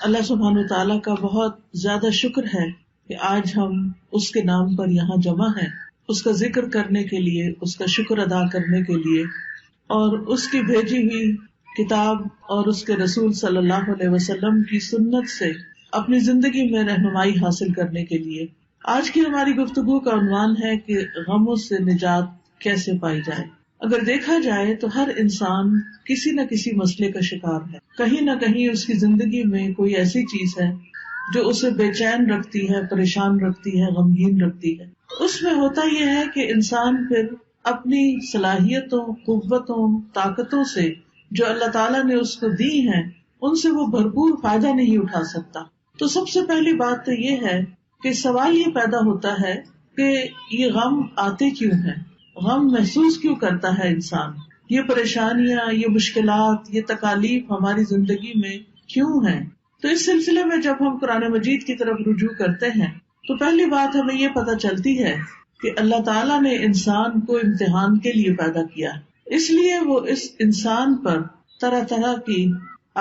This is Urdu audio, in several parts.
اللہ سبحانہ و تعالیٰ کا بہت زیادہ شکر ہے کہ آج ہم اس کے نام پر یہاں جمع ہیں، اس کا ذکر کرنے کے لیے، اس کا شکر ادا کرنے کے لیے، اور اس کی بھیجی ہوئی کتاب اور اس کے رسول صلی اللہ علیہ وسلم کی سنت سے اپنی زندگی میں رہنمائی حاصل کرنے کے لیے۔ آج کی ہماری گفتگو کا عنوان ہے کہ غموں سے نجات کیسے پائی جائے۔ اگر دیکھا جائے تو ہر انسان کسی نہ کسی مسئلے کا شکار ہے، کہیں نہ کہیں اس کی زندگی میں کوئی ایسی چیز ہے جو اسے بے چین رکھتی ہے، پریشان رکھتی ہے، غمگین رکھتی ہے۔ اس میں ہوتا یہ ہے کہ انسان پھر اپنی صلاحیتوں، قوتوں، طاقتوں سے جو اللہ تعالیٰ نے اس کو دی ہیں ان سے وہ بھرپور فائدہ نہیں اٹھا سکتا۔ تو سب سے پہلی بات تو یہ ہے کہ سوال یہ پیدا ہوتا ہے کہ یہ غم آتے کیوں ہیں، غم محسوس کیوں کرتا ہے انسان، یہ پریشانیاں، یہ مشکلات، یہ تکالیف ہماری زندگی میں کیوں ہیں۔ تو اس سلسلے میں جب ہم قرآن مجید کی طرف رجوع کرتے ہیں تو پہلی بات ہمیں یہ پتہ چلتی ہے کہ اللہ تعالیٰ نے انسان کو امتحان کے لیے پیدا کیا، اس لیے وہ اس انسان پر طرح طرح کی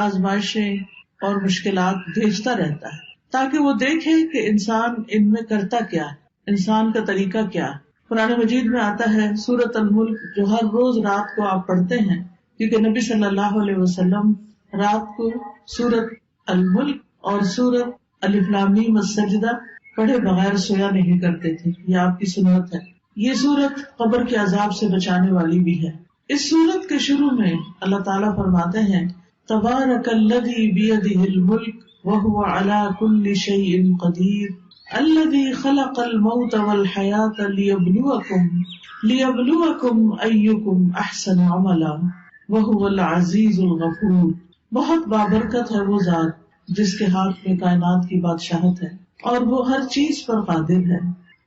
آزمائشیں اور مشکلات بھیجتا رہتا ہے تاکہ وہ دیکھے کہ انسان ان میں کرتا کیا ہے، انسان کا طریقہ کیا ہے۔ قرآن مجید میں آتا ہے سورۃ الملک، جو ہر روز رات کو آپ پڑھتے ہیں، کیونکہ نبی صلی اللہ علیہ وسلم رات کو سورۃ الملک اور سورۃ الف لام میم السجدہ پڑھے بغیر سویا نہیں کرتے تھے، یہ آپ کی سنت ہے۔ یہ سورت قبر کے عذاب سے بچانے والی بھی ہے۔ اس سورت کے شروع میں اللہ تعالیٰ فرماتے ہیں تبارک الذی بیدہ الملک وہو علی کل شیء قدیر الذی خلق الموت والحیاۃ لیبلوکم ایکم احسن عملا وہو العزیز الغفور۔ بہت بابرکت ہے وہ ذات جس کے ہاتھ میں کائنات کی بادشاہت ہے اور وہ ہر چیز پر قادر ہے۔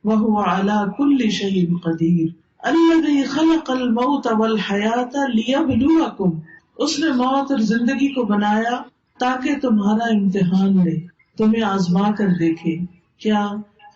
وہو علی کل شیء قدیر الذی خلق الموت والحیاۃ لیبلوکم، اس نے موت اور زندگی کو بنایا تاکہ تمہارا امتحان لے، تمہیں آزما کر دیکھے کیا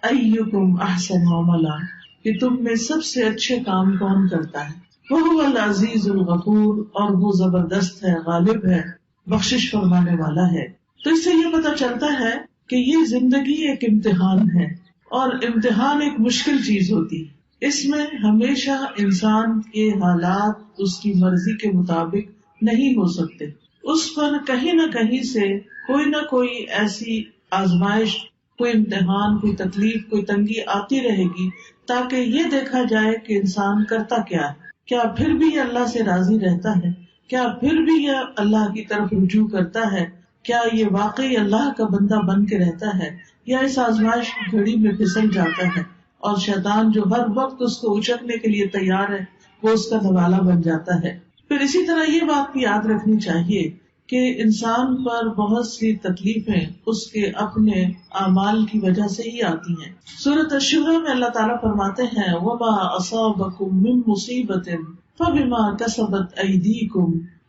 ایکم احسن عملا، کہ تم میں سب سے اچھے کام کون کرتا ہے۔ وہو العزیز الغفور، اور وہ زبردست ہے، غالب ہے، بخشش فرمانے والا ہے۔ تو اس سے یہ پتہ چلتا ہے کہ یہ زندگی ایک امتحان ہے، اور امتحان ایک مشکل چیز ہوتی ہے۔ اس میں ہمیشہ انسان کے حالات اس کی مرضی کے مطابق نہیں ہو سکتے، اس پر کہیں نہ کہیں سے کوئی نہ کوئی ایسی آزمائش، کوئی امتحان، کوئی تکلیف، کوئی تنگی آتی رہے گی تاکہ یہ دیکھا جائے کہ انسان کرتا کیا ہے، کیا پھر بھی یہ اللہ سے راضی رہتا ہے، کیا پھر بھی یہ اللہ کی طرف رجوع کرتا ہے، کیا یہ واقعی اللہ کا بندہ بن کے رہتا ہے، یا اس آزمائش کی گھڑی میں پھسل جاتا ہے اور شیطان جو ہر وقت اس کو اچکنے کے لیے تیار ہے وہ اس کا نوالا بن جاتا ہے۔ پھر اسی طرح یہ بات بھی یاد رکھنی چاہیے کہ انسان پر بہت سی تکلیفیں اس کے اپنے اعمال کی وجہ سے ہی آتی ہیں۔ سورۃ الشورى میں اللہ تعالیٰ فرماتے ہیں وَمَا أَصَابَكُم مِّن مُّصِيبَةٍ فَبِمَا كَسَبَتْ أَيْدِيكُمْ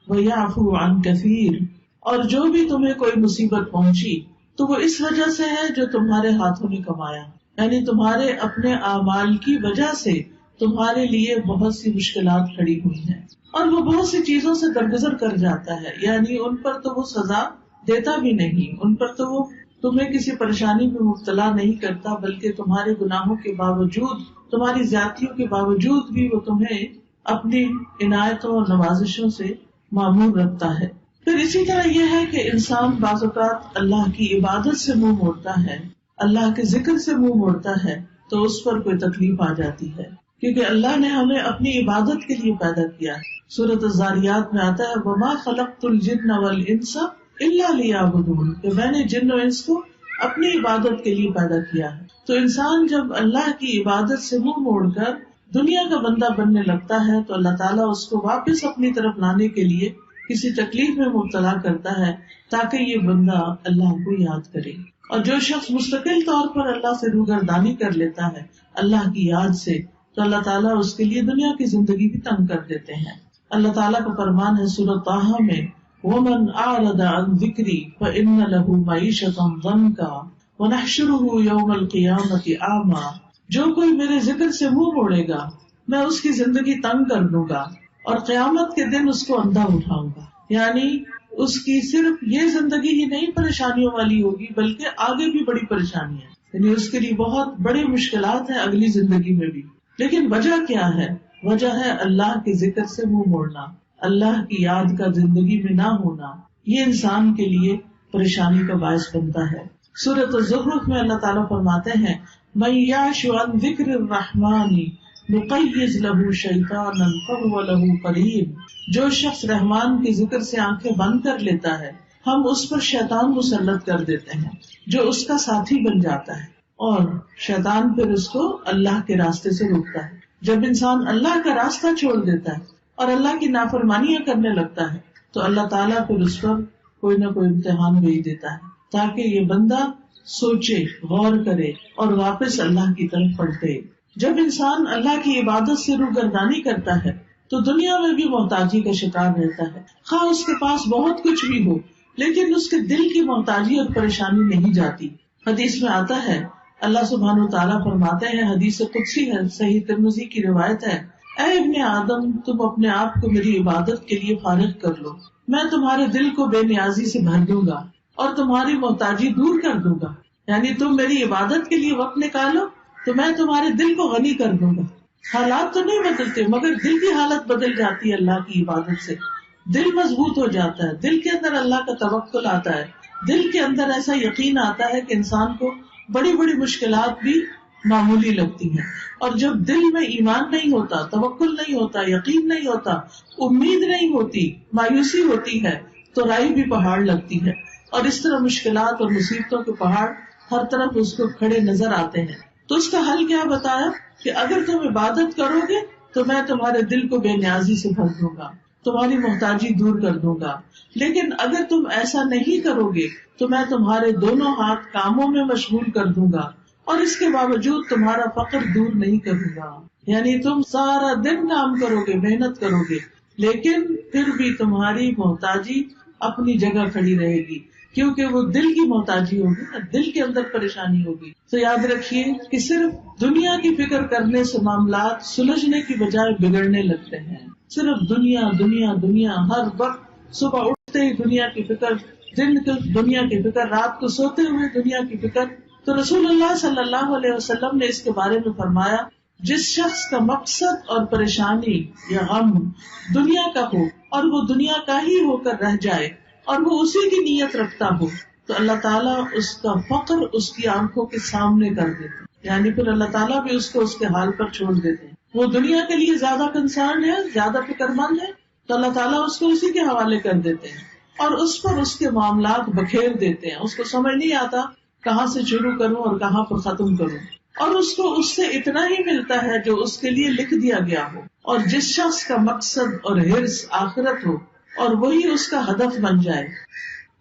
وَيَعْفُو عَن كَثِيرٍ، اور جو بھی تمہیں کوئی مصیبت پہنچی تو وہ اس وجہ سے ہے جو تمہارے ہاتھوں نے کمایا، یعنی تمہارے اپنے اعمال کی وجہ سے تمہارے لیے بہت سی مشکلات کھڑی ہوئی ہیں، اور وہ بہت سی چیزوں سے درگزر کر جاتا ہے، یعنی ان پر تو وہ سزا دیتا بھی نہیں، ان پر تو وہ تمہیں کسی پریشانی میں مبتلا نہیں کرتا، بلکہ تمہارے گناہوں کے باوجود، تمہاری زیادتیوں کے باوجود بھی وہ تمہیں اپنی عنایتوں اور نوازشوں سے معمور رکھتا ہے۔ پھر اسی طرح یہ ہے کہ انسان بعض اوقات اللہ کی عبادت سے منہ موڑتا ہے، اللہ کے ذکر سے منہ موڑتا ہے تو اس پر کوئی تکلیف آ جاتی ہے، کیونکہ اللہ نے ہمیں اپنی عبادت کے لیے پیدا کیا۔ سورۃ الذاریات میں آتا ہے وَمَا خَلَقْتُ الْجِنَّ وَالْإِنسَ إِلَّا لِيَعْبُدُونِ، کہ میں نے جن و انس کو اپنی عبادت کے لیے پیدا کیا ہے۔ تو انسان جب اللہ کی عبادت سے منہ موڑ کر دنیا کا بندہ بننے لگتا ہے تو اللہ تعالیٰ اس کو واپس اپنی طرف لانے کے لیے کسی تکلیف میں مبتلا کرتا ہے تاکہ یہ بندہ اللہ کو یاد کرے۔ اور جو شخص مستقل طور پر اللہ سے روگردانی کر لیتا ہے اللہ کی یاد سے، تو اللہ تعالیٰ اس کے لیے دنیا کی زندگی بھی تنگ کر دیتے ہیں۔ اللہ تعالیٰ کا فرمان ہے سورۃ طٰہٰ میں وَمَنْ أَعْرَضَ عَنْ ذِكْرِي فَإِنَّ لَهُ مَعِيشَةً ضَنْكًا وَنَحْشُرُهُ يَوْمَ الْقِيَامَةِ أَعْمَىٰ، جو کوئی میرے ذکر سے منہ موڑے گا میں اس کی زندگی تنگ کر دوں گا اور قیامت کے دن اس کو اندھا اٹھاؤں گا، یعنی اس کی صرف یہ زندگی ہی نہیں پریشانیوں والی ہوگی بلکہ آگے بھی بڑی پریشانی ہے، یعنی اس کے لیے بہت بڑی مشکلات ہیں اگلی زندگی میں بھی. لیکن وجہ کیا ہے؟ وجہ ہے اللہ کے ذکر سے منہ موڑنا، اللہ کی یاد کا زندگی میں نہ ہونا. یہ انسان کے لیے پریشانی کا باعث بنتا ہے. سورۃ الزخرف میں اللہ تعالیٰ فرماتے ہیں مَن یعش عن ذکر الرحمن نقیض لہ شیطانا فہو لہ قرین. جو شخص رحمان کے ذکر سے آنکھیں بند کر لیتا ہے ہم اس پر شیطان مسلط کر دیتے ہیں جو اس کا ساتھی بن جاتا ہے، اور شیطان پھر اس کو اللہ کے راستے سے روکتا ہے. جب انسان اللہ کا راستہ چھوڑ دیتا ہے اور اللہ کی نافرمانیاں کرنے لگتا ہے تو اللہ تعالیٰ پھر اس پر کوئی نہ کوئی امتحان بھیج دیتا ہے تاکہ یہ بندہ سوچے، غور کرے اور واپس اللہ کی طرف پلٹے. جب انسان اللہ کی عبادت سے روگردانی کرتا ہے تو دنیا میں بھی محتاجی کا شکار رہتا ہے، خواہ اس کے پاس بہت کچھ بھی ہو لیکن اس کے دل کی محتاجی اور پریشانی نہیں جاتی. حدیث میں آتا ہے اللہ سبحانہ وتعالیٰ فرماتے ہیں، حدیث قدسی ہے، صحیح ترمذی کی روایت ہے، اے ابن آدم تم اپنے آپ کو میری عبادت کے لیے فارغ کر لو، میں تمہارے دل کو بے نیازی سے بھر دوں گا اور تمہاری محتاجی دور کر دوں گا. یعنی تم میری عبادت کے لیے وقت نکالو تو میں تمہارے دل کو غنی کر دوں گا. حالات تو نہیں بدلتے مگر دل کی حالت بدل جاتی ہے اللہ کی عبادت سے. دل مضبوط ہو جاتا ہے، دل کے اندر اللہ کا توکل آتا ہے، دل کے اندر ایسا یقین آتا ہے کہ انسان کو بڑی بڑی مشکلات بھی معمولی لگتی ہیں. اور جب دل میں ایمان نہیں ہوتا، توکل نہیں ہوتا، یقین نہیں ہوتا، امید نہیں ہوتی، مایوسی ہوتی ہے تو رائی بھی پہاڑ لگتی ہے. اور اس طرح مشکلات اور مصیبتوں کے پہاڑ ہر طرف اس کو کھڑے نظر آتے ہیں. تو اس کا حل کیا بتایا کہ اگر تم عبادت کرو گے تو میں تمہارے دل کو بے نیازی سے بھر دوں گا، تمہاری محتاجی دور کر دوں گا. لیکن اگر تم ایسا نہیں کرو گے تو میں تمہارے دونوں ہاتھ کاموں میں مشغول کر دوں گا اور اس کے باوجود تمہارا فقر دور نہیں کروں گا. یعنی تم سارا دن کام کرو گے، محنت کرو گے، لیکن پھر بھی تمہاری محتاجی اپنی جگہ کھڑی رہے گی کیونکہ وہ دل کی محتاجی ہوگی نا، دل کے اندر پریشانی ہوگی. تو یاد رکھیے کہ صرف دنیا کی فکر کرنے سے معاملات سلجھنے کی بجائے بگڑنے لگتے ہیں. صرف دنیا دنیا دنیا، ہر وقت صبح اٹھتے ہی دنیا کی فکر، دن کو دنیا کی فکر، رات کو سوتے ہوئے دنیا کی فکر. تو رسول اللہ صلی اللہ علیہ وسلم نے اس کے بارے میں فرمایا جس شخص کا مقصد اور پریشانی یا غم دنیا کا ہو اور وہ دنیا کا ہی ہو کر رہ جائے اور وہ اسی کی نیت رکھتا ہو تو اللہ تعالیٰ اس کا فقر اس کی آنکھوں کے سامنے کر دیتے، یعنی پھر اللہ تعالیٰ بھی اس کو اس کے حال پر چھوڑ دیتے ہیں. وہ دنیا کے لیے زیادہ کنسرن ہے، زیادہ فکر مند ہے تو اللہ تعالیٰ اس کو اسی کے حوالے کر دیتے ہیں اور اس پر اس کے معاملات بکھیر دیتے ہیں. اس کو سمجھ نہیں آتا کہاں سے شروع کروں اور کہاں پر ختم کروں، اور اس کو اس سے اتنا ہی ملتا ہے جو اس کے لیے لکھ دیا گیا ہو. اور جس شخص کا مقصد اور حرص آخرت ہو اور وہی اس کا ہدف بن جائے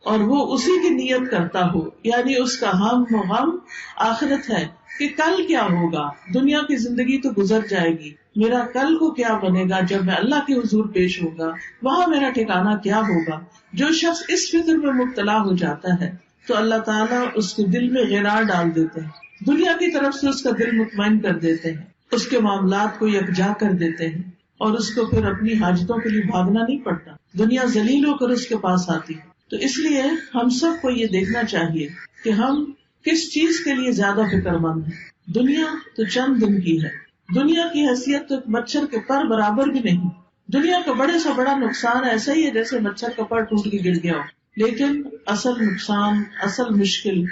اور وہ اسی کی نیت کرتا ہو، یعنی اس کا ہم و غم آخرت ہے کہ کل کیا ہوگا، دنیا کی زندگی تو گزر جائے گی، میرا کل کو کیا بنے گا جب میں اللہ کے حضور پیش ہوگا، وہاں میرا ٹھکانہ کیا ہوگا. جو شخص اس فکر میں مبتلا ہو جاتا ہے تو اللہ تعالیٰ اس کے دل میں غرار ڈال دیتے ہیں، دنیا کی طرف سے اس کا دل مطمئن کر دیتے ہیں، اس کے معاملات کو یکجا کر دیتے ہیں اور اس کو پھر اپنی حاجتوں کے لیے بھاگنا نہیں پڑتا، دنیا ذلیل ہو کر اس کے پاس آتی ہے. تو اس لیے ہم سب کو یہ دیکھنا چاہیے کہ ہم کس چیز کے لیے زیادہ فکر مند ہیں. دنیا تو چند دن کی ہے، دنیا کی حیثیت تو ایک مچھر کے پر برابر بھی نہیں. دنیا کا بڑے سے بڑا نقصان ایسا ہی ہے جیسے مچھر کا پر ٹوٹ کے گر گیا ہو، لیکن اصل نقصان، اصل مشکل،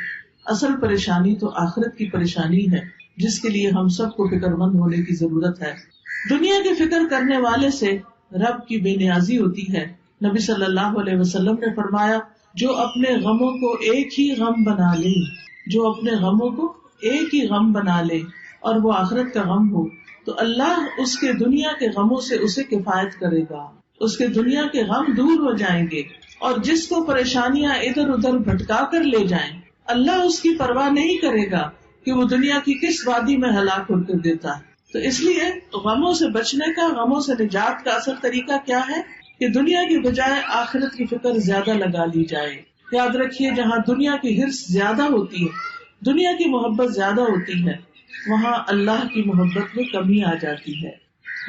اصل پریشانی تو آخرت کی پریشانی ہے جس کے لیے ہم سب کو فکر مند ہونے کی ضرورت ہے. دنیا کی فکر کرنے والے سے رب کی بے نیازی ہوتی ہے. نبی صلی اللہ علیہ وسلم نے فرمایا جو اپنے غموں کو ایک ہی غم بنا لے، جو اپنے غموں کو ایک ہی غم بنا لے اور وہ آخرت کا غم ہو تو اللہ اس کے دنیا کے غموں سے اسے کفایت کرے گا، اس کے دنیا کے غم دور ہو جائیں گے. اور جس کو پریشانیاں ادھر ادھر بھٹکا کر لے جائیں اللہ اس کی پرواہ نہیں کرے گا کہ وہ دنیا کی کس وادی میں ہلاک ہو کر دیتا ہے. تو اس لیے غموں سے بچنے کا، غموں سے نجات کا اصل طریقہ کیا ہے کہ دنیا کی بجائے آخرت کی فکر زیادہ لگا لی جائے. یاد رکھیے جہاں دنیا کی حرص زیادہ ہوتی ہے، دنیا کی محبت زیادہ ہوتی ہے، وہاں اللہ کی محبت میں کمی آ جاتی ہے،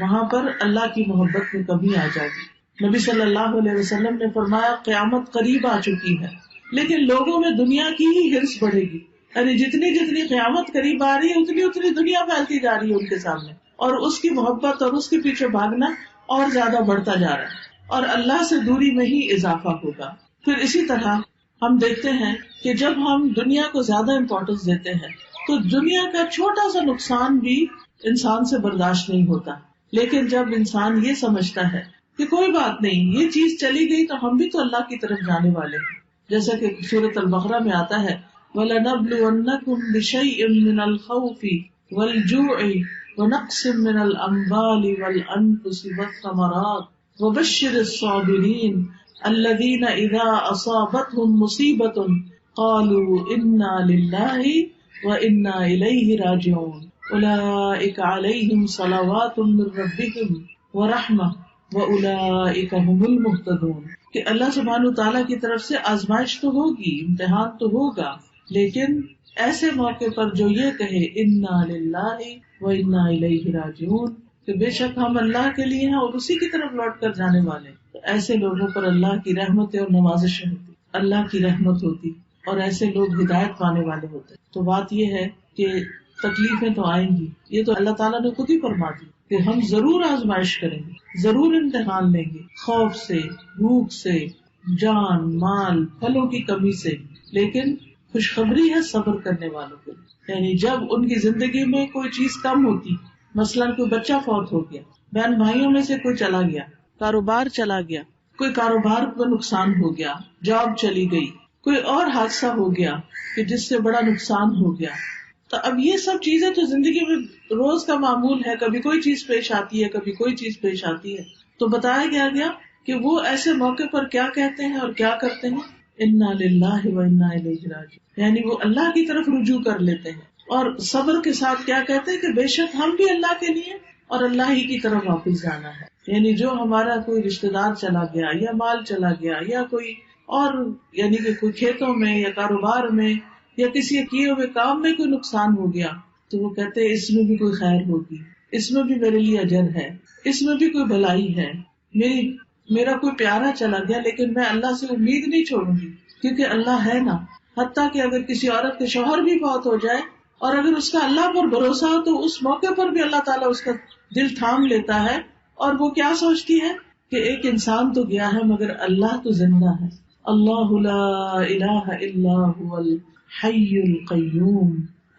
وہاں پر اللہ کی محبت میں کمی آ جاتی. نبی صلی اللہ علیہ وسلم نے فرمایا قیامت قریب آ چکی ہے، لیکن لوگوں میں دنیا کی ہی ہرس بڑھے گی، یعنی جتنی جتنی قیامت قریب آ رہی ہے اتنی اتنی دنیا پھیلتی جا رہی ہے ان کے سامنے، اور اس کی محبت اور اس کے پیچھے بھاگنا اور زیادہ بڑھتا جا رہا ہے، اور اللہ سے دوری میں ہی اضافہ ہوگا۔ پھر اسی طرح ہم دیکھتے ہیں کہ جب ہم دنیا کو زیادہ امپورٹنس دیتے ہیں تو دنیا کا چھوٹا سا نقصان بھی انسان سے برداشت نہیں ہوتا، لیکن جب انسان یہ سمجھتا ہے کہ کوئی بات نہیں، یہ چیز چلی گئی تو ہم بھی تو اللہ کی طرف جانے والے ہیں، جیسا کہ سورۃ البقرہ میں آتا ہے وَلَنَبْلُوَنَّكُمْ بِشَيْءٍ مِّنَ الْخَوْفِ وَالْجُوعِ وَنَقْصٍ مِّنَ الْأَمْوَالِ وَالْأَنفُسِ وَالثَّمَرَاتِ وَبَشِّرِ الصَّابِرِينَ الَّذِينَ إِذَا أَصَابَتْهُم مُّصِيبَةٌ قَالُوا إِنَّا لِلَّهِ وَإِنَّا إِلَيْهِ رَاجِعُونَ أُولَٰئِكَ عَلَيْهِمْ صَلَوَاتٌ مِّن رَّبِّهِمْ وَرَحْمَةٌ وَأُولَٰئِكَ هُمُ الْمُهْتَدُونَ کہ اللہ سبحانہ تعالیٰ کی طرف سے آزمائش تو ہوگی، امتحان تو ہوگا، لیکن ایسے موقع پر جو یہ کہے انا للہ وانا الیہ راجعون کہ بے شک ہم اللہ کے لیے ہیں اور اسی کی طرف لوٹ کر جانے والے، تو ایسے لوگوں پر اللہ کی رحمت اور نوازشیں ہوتی، اللہ کی رحمت ہوتی، اور ایسے لوگ ہدایت پانے والے ہوتے۔ تو بات یہ ہے کہ تکلیفیں تو آئیں گی، یہ تو اللہ تعالیٰ نے خود ہی فرما دی کہ ہم ضرور آزمائش کریں گے، ضرور امتحان لیں گے، خوف سے، بھوک سے، جان مال پھلوں کی کمی سے، لیکن خوشخبری ہے صبر کرنے والوں کے لیے، یعنی جب ان کی زندگی میں کوئی چیز کم ہوتی، مثلاً کوئی بچہ فوت ہو گیا، بہن بھائیوں میں سے کوئی چلا گیا، کاروبار چلا گیا، کوئی کاروبار کو نقصان ہو گیا، جاب چلی گئی، کوئی اور حادثہ ہو گیا کہ جس سے بڑا نقصان ہو گیا، تو اب یہ سب چیزیں تو زندگی میں روز کا معمول ہے، کبھی کوئی چیز پیش آتی ہے، کبھی کوئی چیز پیش آتی ہے، تو بتایا گیا کہ وہ ایسے موقع پر کیا کہتے ہیں اور کیا کرتے ہیں، انا للہ و انا الیہ راجعون، یعنی وہ اللہ کی طرف رجوع کر لیتے ہیں، اور صبر کے ساتھ کیا کہتے ہیں کہ بے شک ہم بھی اللہ کے لیے اور اللہ ہی کی طرف واپس جانا ہے، یعنی جو ہمارا کوئی رشتہ دار چلا گیا یا مال چلا گیا یا کوئی اور یعنی کہ کوئی کھیتوں میں یا کاروبار میں یا کسی کیے ہوئے کام میں کوئی نقصان ہو گیا، تو وہ کہتے ہیں اس میں بھی کوئی خیر ہوگی، اس میں بھی میرے لیے اجر ہے، اس میں بھی کوئی بھلائی ہے، میرا کوئی پیارا چلا گیا لیکن میں اللہ سے امید نہیں چھوڑوں گی کیونکہ اللہ ہے نا، حتیٰ کہ اگر کسی عورت کے شوہر بھی فوت ہو جائے اور اگر اس کا اللہ پر بھروسہ ہو تو اس موقع پر بھی اللہ تعالیٰ اس کا دل تھام لیتا ہے، اور وہ کیا سوچتی ہے کہ ایک انسان تو گیا ہے مگر اللہ تو زندہ ہے، اللہ لا الہ الا هو الحی القیوم،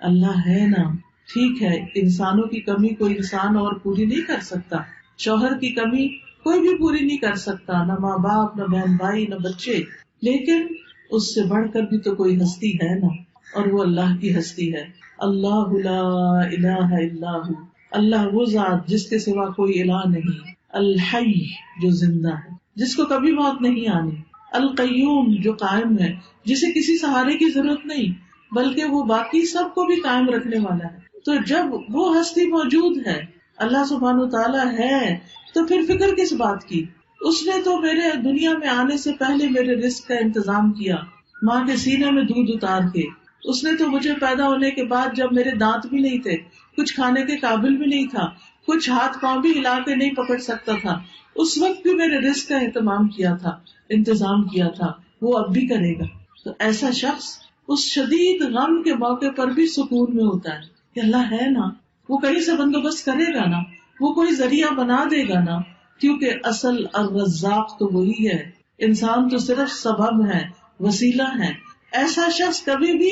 اللہ ہے نا، ٹھیک ہے انسانوں کی کمی کوئی انسان اور پوری نہیں کر سکتا، شوہر کی کمی کوئی بھی پوری نہیں کر سکتا، نہ ماں باپ، نہ بہن بھائی، نہ بچے، لیکن اس سے بڑھ کر بھی تو کوئی ہستی ہے نا، اور وہ اللہ کی ہستی ہے، اللہ لا الہ الا ہو، اللہ وہ ذات جس کے سوا کوئی الہ نہیں، الحی جو زندہ ہے، جس کو کبھی موت نہیں آنی، القیوم جو قائم ہے، جسے کسی سہارے کی ضرورت نہیں بلکہ وہ باقی سب کو بھی قائم رکھنے والا ہے۔ تو جب وہ ہستی موجود ہے، اللہ سبحانہ تعالیٰ ہے، تو پھر فکر کس بات کی؟ اس نے تو میرے دنیا میں آنے سے پہلے میرے رزق کا انتظام کیا، ماں کے سینے میں دودھ اتار کے، اس نے تو مجھے پیدا ہونے کے بعد جب میرے دانت بھی نہیں تھے، کچھ کھانے کے قابل بھی نہیں تھا، کچھ ہاتھ پاؤں بھی ہلا کے نہیں پکڑ سکتا تھا، اس وقت بھی میرے رزق کا اہتمام کیا تھا، انتظام کیا تھا، وہ اب بھی کرے گا۔ تو ایسا شخص اس شدید غم کے موقع پر بھی سکون میں ہوتا ہے کہ اللہ ہے نا، وہ کہیں سے بندوبست کرے گا نا، وہ کوئی ذریعہ بنا دے گا نا، کیونکہ اصل الرزاق تو وہی ہے، انسان تو صرف سبب ہے، وسیلہ ہے۔ ایسا شخص کبھی بھی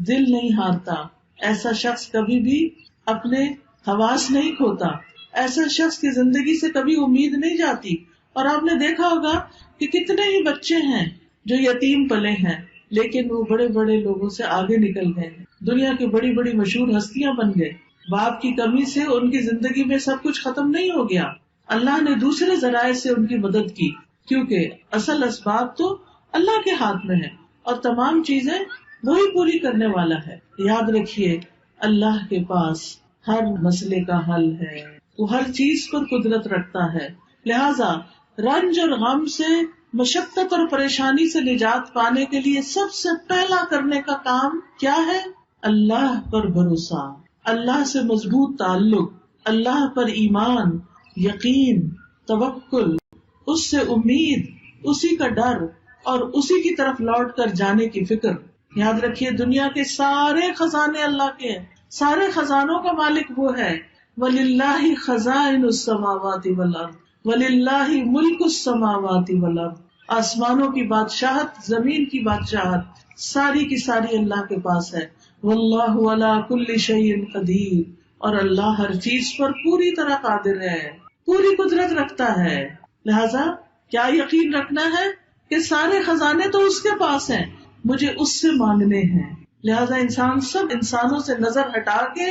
دل نہیں ہارتا، ایسا شخص کبھی بھی اپنے حواس نہیں کھوتا، ایسا شخص کی زندگی سے کبھی امید نہیں جاتی۔ اور آپ نے دیکھا ہوگا کہ کتنے ہی بچے ہیں جو یتیم پلے ہیں لیکن وہ بڑے بڑے لوگوں سے آگے نکل گئے، دنیا کی بڑی بڑی مشہور ہستیاں بن گئے، باپ کی کمی سے ان کی زندگی میں سب کچھ ختم نہیں ہو گیا، اللہ نے دوسرے ذرائع سے ان کی مدد کی، کیونکہ اصل اسباب تو اللہ کے ہاتھ میں ہے اور تمام چیزیں وہی پوری کرنے والا ہے۔ یاد رکھیے اللہ کے پاس ہر مسئلے کا حل ہے، وہ ہر چیز پر قدرت رکھتا ہے، لہذا رنج اور غم سے، مشقت اور پریشانی سے نجات پانے کے لیے سب سے پہلا کرنے کا کام کیا ہے؟ اللہ پر بھروسہ، اللہ سے مضبوط تعلق، اللہ پر ایمان، یقین، توکل، اس سے امید، اسی کا ڈر اور اسی کی طرف لوٹ کر جانے کی فکر. یاد رکھیے دنیا کے سارے خزانے اللہ کے ہیں، سارے خزانوں کا مالک وہ ہے. وَلِلَّهِ خَزَائِنُ السَّمَاوَاتِ وَالْأَرْضِ وَلِلَّهِ مُلْكُ السَّمَاوَاتِ وَالْأَرْضِ. آسمانوں کی بادشاہت، زمین کی بادشاہت ساری کی ساری اللہ کے پاس ہے. وَاللَّهُ عَلَى كُلِّ شَيْءٍ قَدِيرٌ. اور اللہ ہر چیز پر پوری طرح قادر ہے، پوری قدرت رکھتا ہے. لہذا کیا یقین رکھنا ہے کہ سارے خزانے تو اس کے پاس ہیں، مجھے اس سے مانگنے ہیں. لہذا انسان سب انسانوں سے نظر ہٹا کے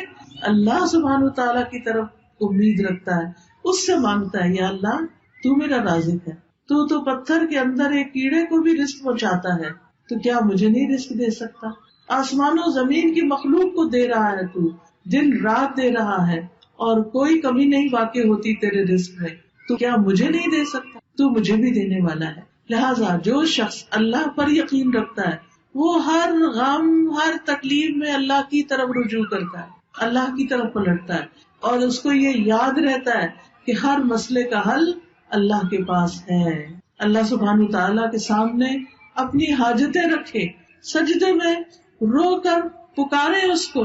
اللہ سبحانہ تعالیٰ کی طرف امید رکھتا ہے، اس سے مانگتا ہے یا اللہ تو میرا رازق ہے، تو پتھر کے اندر ایک کیڑے کو بھی رزق پہنچاتا ہے، تو کیا مجھے نہیں رزق دے سکتا؟ آسمان و زمین کی مخلوق کو دے رہا ہے، تو دن رات دے رہا ہے اور کوئی کمی نہیں واقع ہوتی تیرے رزق میں، تو کیا مجھے نہیں دے سکتا؟ تو مجھے بھی دینے والا ہے. لہٰذا جو شخص اللہ پر یقین رکھتا ہے وہ ہر غم، ہر تکلیف میں اللہ کی طرف رجوع کرتا ہے، اللہ کی طرف پلٹتا ہے، اور اس کو یہ یاد رہتا ہے کہ ہر مسئلے کا حل اللہ کے پاس ہے. اللہ سبحانہ تعالیٰ کے سامنے اپنی حاجتیں رکھے، سجدے میں رو کر پکارے اس کو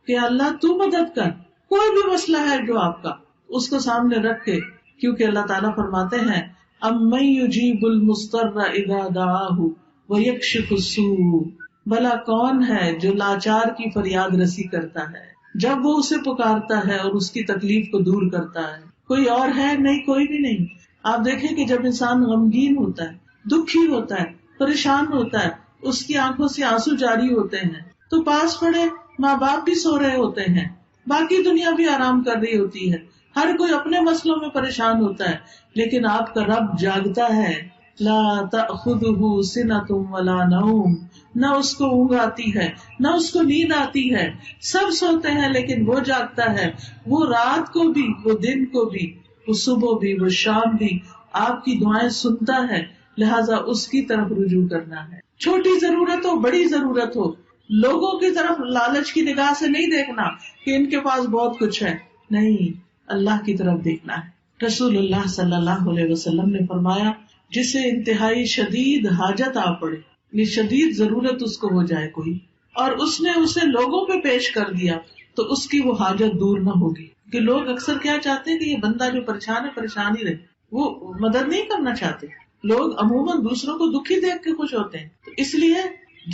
کہ اللہ تو مدد کر. کوئی بھی مسئلہ ہے جو آپ کا، اس کو سامنے رکھے، کیونکہ اللہ تعالیٰ فرماتے ہیں اَمَّن يُجِيبُ الْمُضْطَرَّ إِذَا دَعَاهُ وَيَكْشِفُ السُّوءَ. بھلا کون ہے جو لاچار کی فریاد رسی کرتا ہے جب وہ اسے پکارتا ہے اور اس کی تکلیف کو دور کرتا ہے؟ کوئی اور ہے؟ نہیں، کوئی بھی نہیں. آپ دیکھیں کہ جب انسان غمگین ہوتا ہے، دکھی ہوتا ہے، پریشان ہوتا ہے، اس کی آنکھوں سے آنسو جاری ہوتے ہیں، تو پاس پڑے ماں باپ بھی سو رہے ہوتے ہیں، باقی دنیا بھی آرام کر رہی ہوتی ہے، ہر کوئی اپنے مسئلوں میں پریشان ہوتا ہے، لیکن آپ کا رب جاگتا ہے. لا تأخذہ سنۃ ولا نوم. نہ اس کو اونگ آتی ہے نہ اس کو نیند آتی ہے، سب سوتے ہیں لیکن وہ جاگتا ہے. وہ رات کو بھی، وہ دن کو بھی، وہ صبح بھی، وہ شام بھی آپ کی دعائیں سنتا ہے. لہٰذا اس کی طرف رجوع کرنا ہے. چھوٹی ضرورت ہو، بڑی ضرورت ہو، لوگوں کی طرف لالچ کی نگاہ سے نہیں دیکھنا کہ ان کے پاس بہت کچھ ہے، نہیں، اللہ کی طرف دیکھنا ہے. رسول اللہ صلی اللہ علیہ وسلم نے فرمایا جسے انتہائی شدید حاجت آ پڑے، یہ شدید ضرورت اس کو ہو جائے کوئی، اور اس نے اسے لوگوں پہ پیش کر دیا تو اس کی وہ حاجت دور نہ ہوگی. کہ لوگ اکثر کیا چاہتے ہیں کہ یہ بندہ جو پریشان ہے پریشان ہی رہے، وہ مدد نہیں کرنا چاہتے. لوگ عموماً دوسروں کو دکھی دیکھ کے خوش ہوتے ہیں. تو اس لیے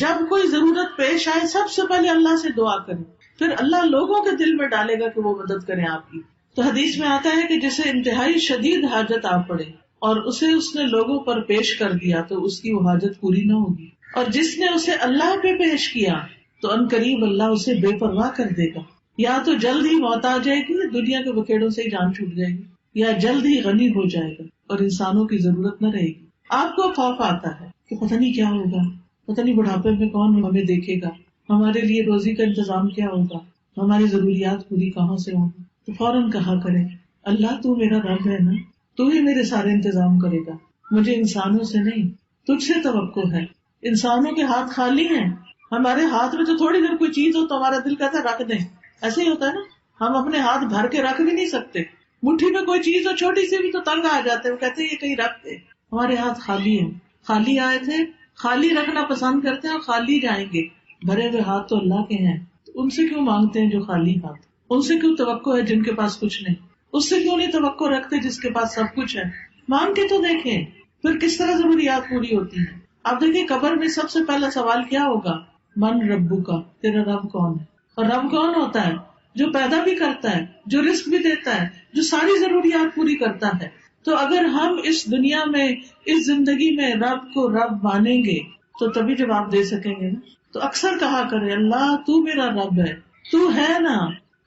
جب کوئی ضرورت پیش آئے سب سے پہلے اللہ سے دعا کریں، پھر اللہ لوگوں کے دل میں ڈالے گا کہ وہ مدد کریں آپ کی. تو حدیث میں آتا ہے کہ جسے انتہائی شدید حاجت آ پڑے اور اسے اس نے لوگوں پر پیش کر دیا تو اس کی وہ حاجت پوری نہ ہوگی، اور جس نے اسے اللہ پہ پیش کیا تو عنقریب اللہ اسے بے پرواہ کر دے گا. یا تو جلد ہی موت آ جائے گی، دنیا کے بکھیڑوں سے ہی جان چھوٹ جائے گی، یا جلد ہی غنی ہو جائے گا اور انسانوں کی ضرورت نہ رہے گی. آپ کو خوف آتا ہے کہ پتہ نہیں کیا ہوگا، پتہ نہیں بڑھاپے میں کون ہمیں دیکھے گا، ہمارے لیے روزی کا انتظام کیا ہوگا، ہماری ضروریات پوری کہاں سے ہوں گی. تو فوراً کہا کرے اللہ تو میرا رب ہے نا، تو ہی میرے سارے انتظام کرے گا، مجھے انسانوں سے نہیں تجھ سے توقع ہے. انسانوں کے ہاتھ خالی ہیں، ہمارے ہاتھ میں تو تھوڑی دیر کوئی چیز ہو تو ہمارا دل کہتا ہے رکھ دیں، ایسے ہی ہوتا ہے نا. ہم اپنے ہاتھ بھر کے رکھ بھی نہیں سکتے، مٹھی میں کوئی چیز ہو چھوٹی سی بھی تو تنگ آ جاتے ہیں، وہ کہتے ہیں یہ کہیں رکھ دے. ہمارے ہاتھ خالی ہیں، خالی آئے تھے، خالی رکھنا پسند کرتے ہیں اور خالی جائیں گے. بھرے ہوئے ہاتھ تو اللہ کے ہیں، ان سے کیوں مانگتے ہیں جو خالی ہاتھ؟ ان سے کیوں توقع ہے جن کے پاس کچھ نہیں؟ اس سے کیوں نہیں توقع رکھتے جس کے پاس سب کچھ ہے؟ مانگ کے تو دیکھیں پھر کس طرح ضروریات پوری ہوتی ہیں. آپ دیکھیں قبر میں سب سے پہلا سوال کیا ہوگا؟ من ربو کا، تیرا رب کون ہے؟ اور رب کون ہوتا ہے؟ جو پیدا بھی کرتا ہے، جو رزق بھی دیتا ہے، جو ساری ضروریات پوری کرتا ہے. تو اگر ہم اس دنیا میں، اس زندگی میں رب کو رب مانیں گے تو تبھی جواب دے سکیں گے نا. تو اکثر کہا کرے اللہ تو میرا رب ہے، تو ہے نا،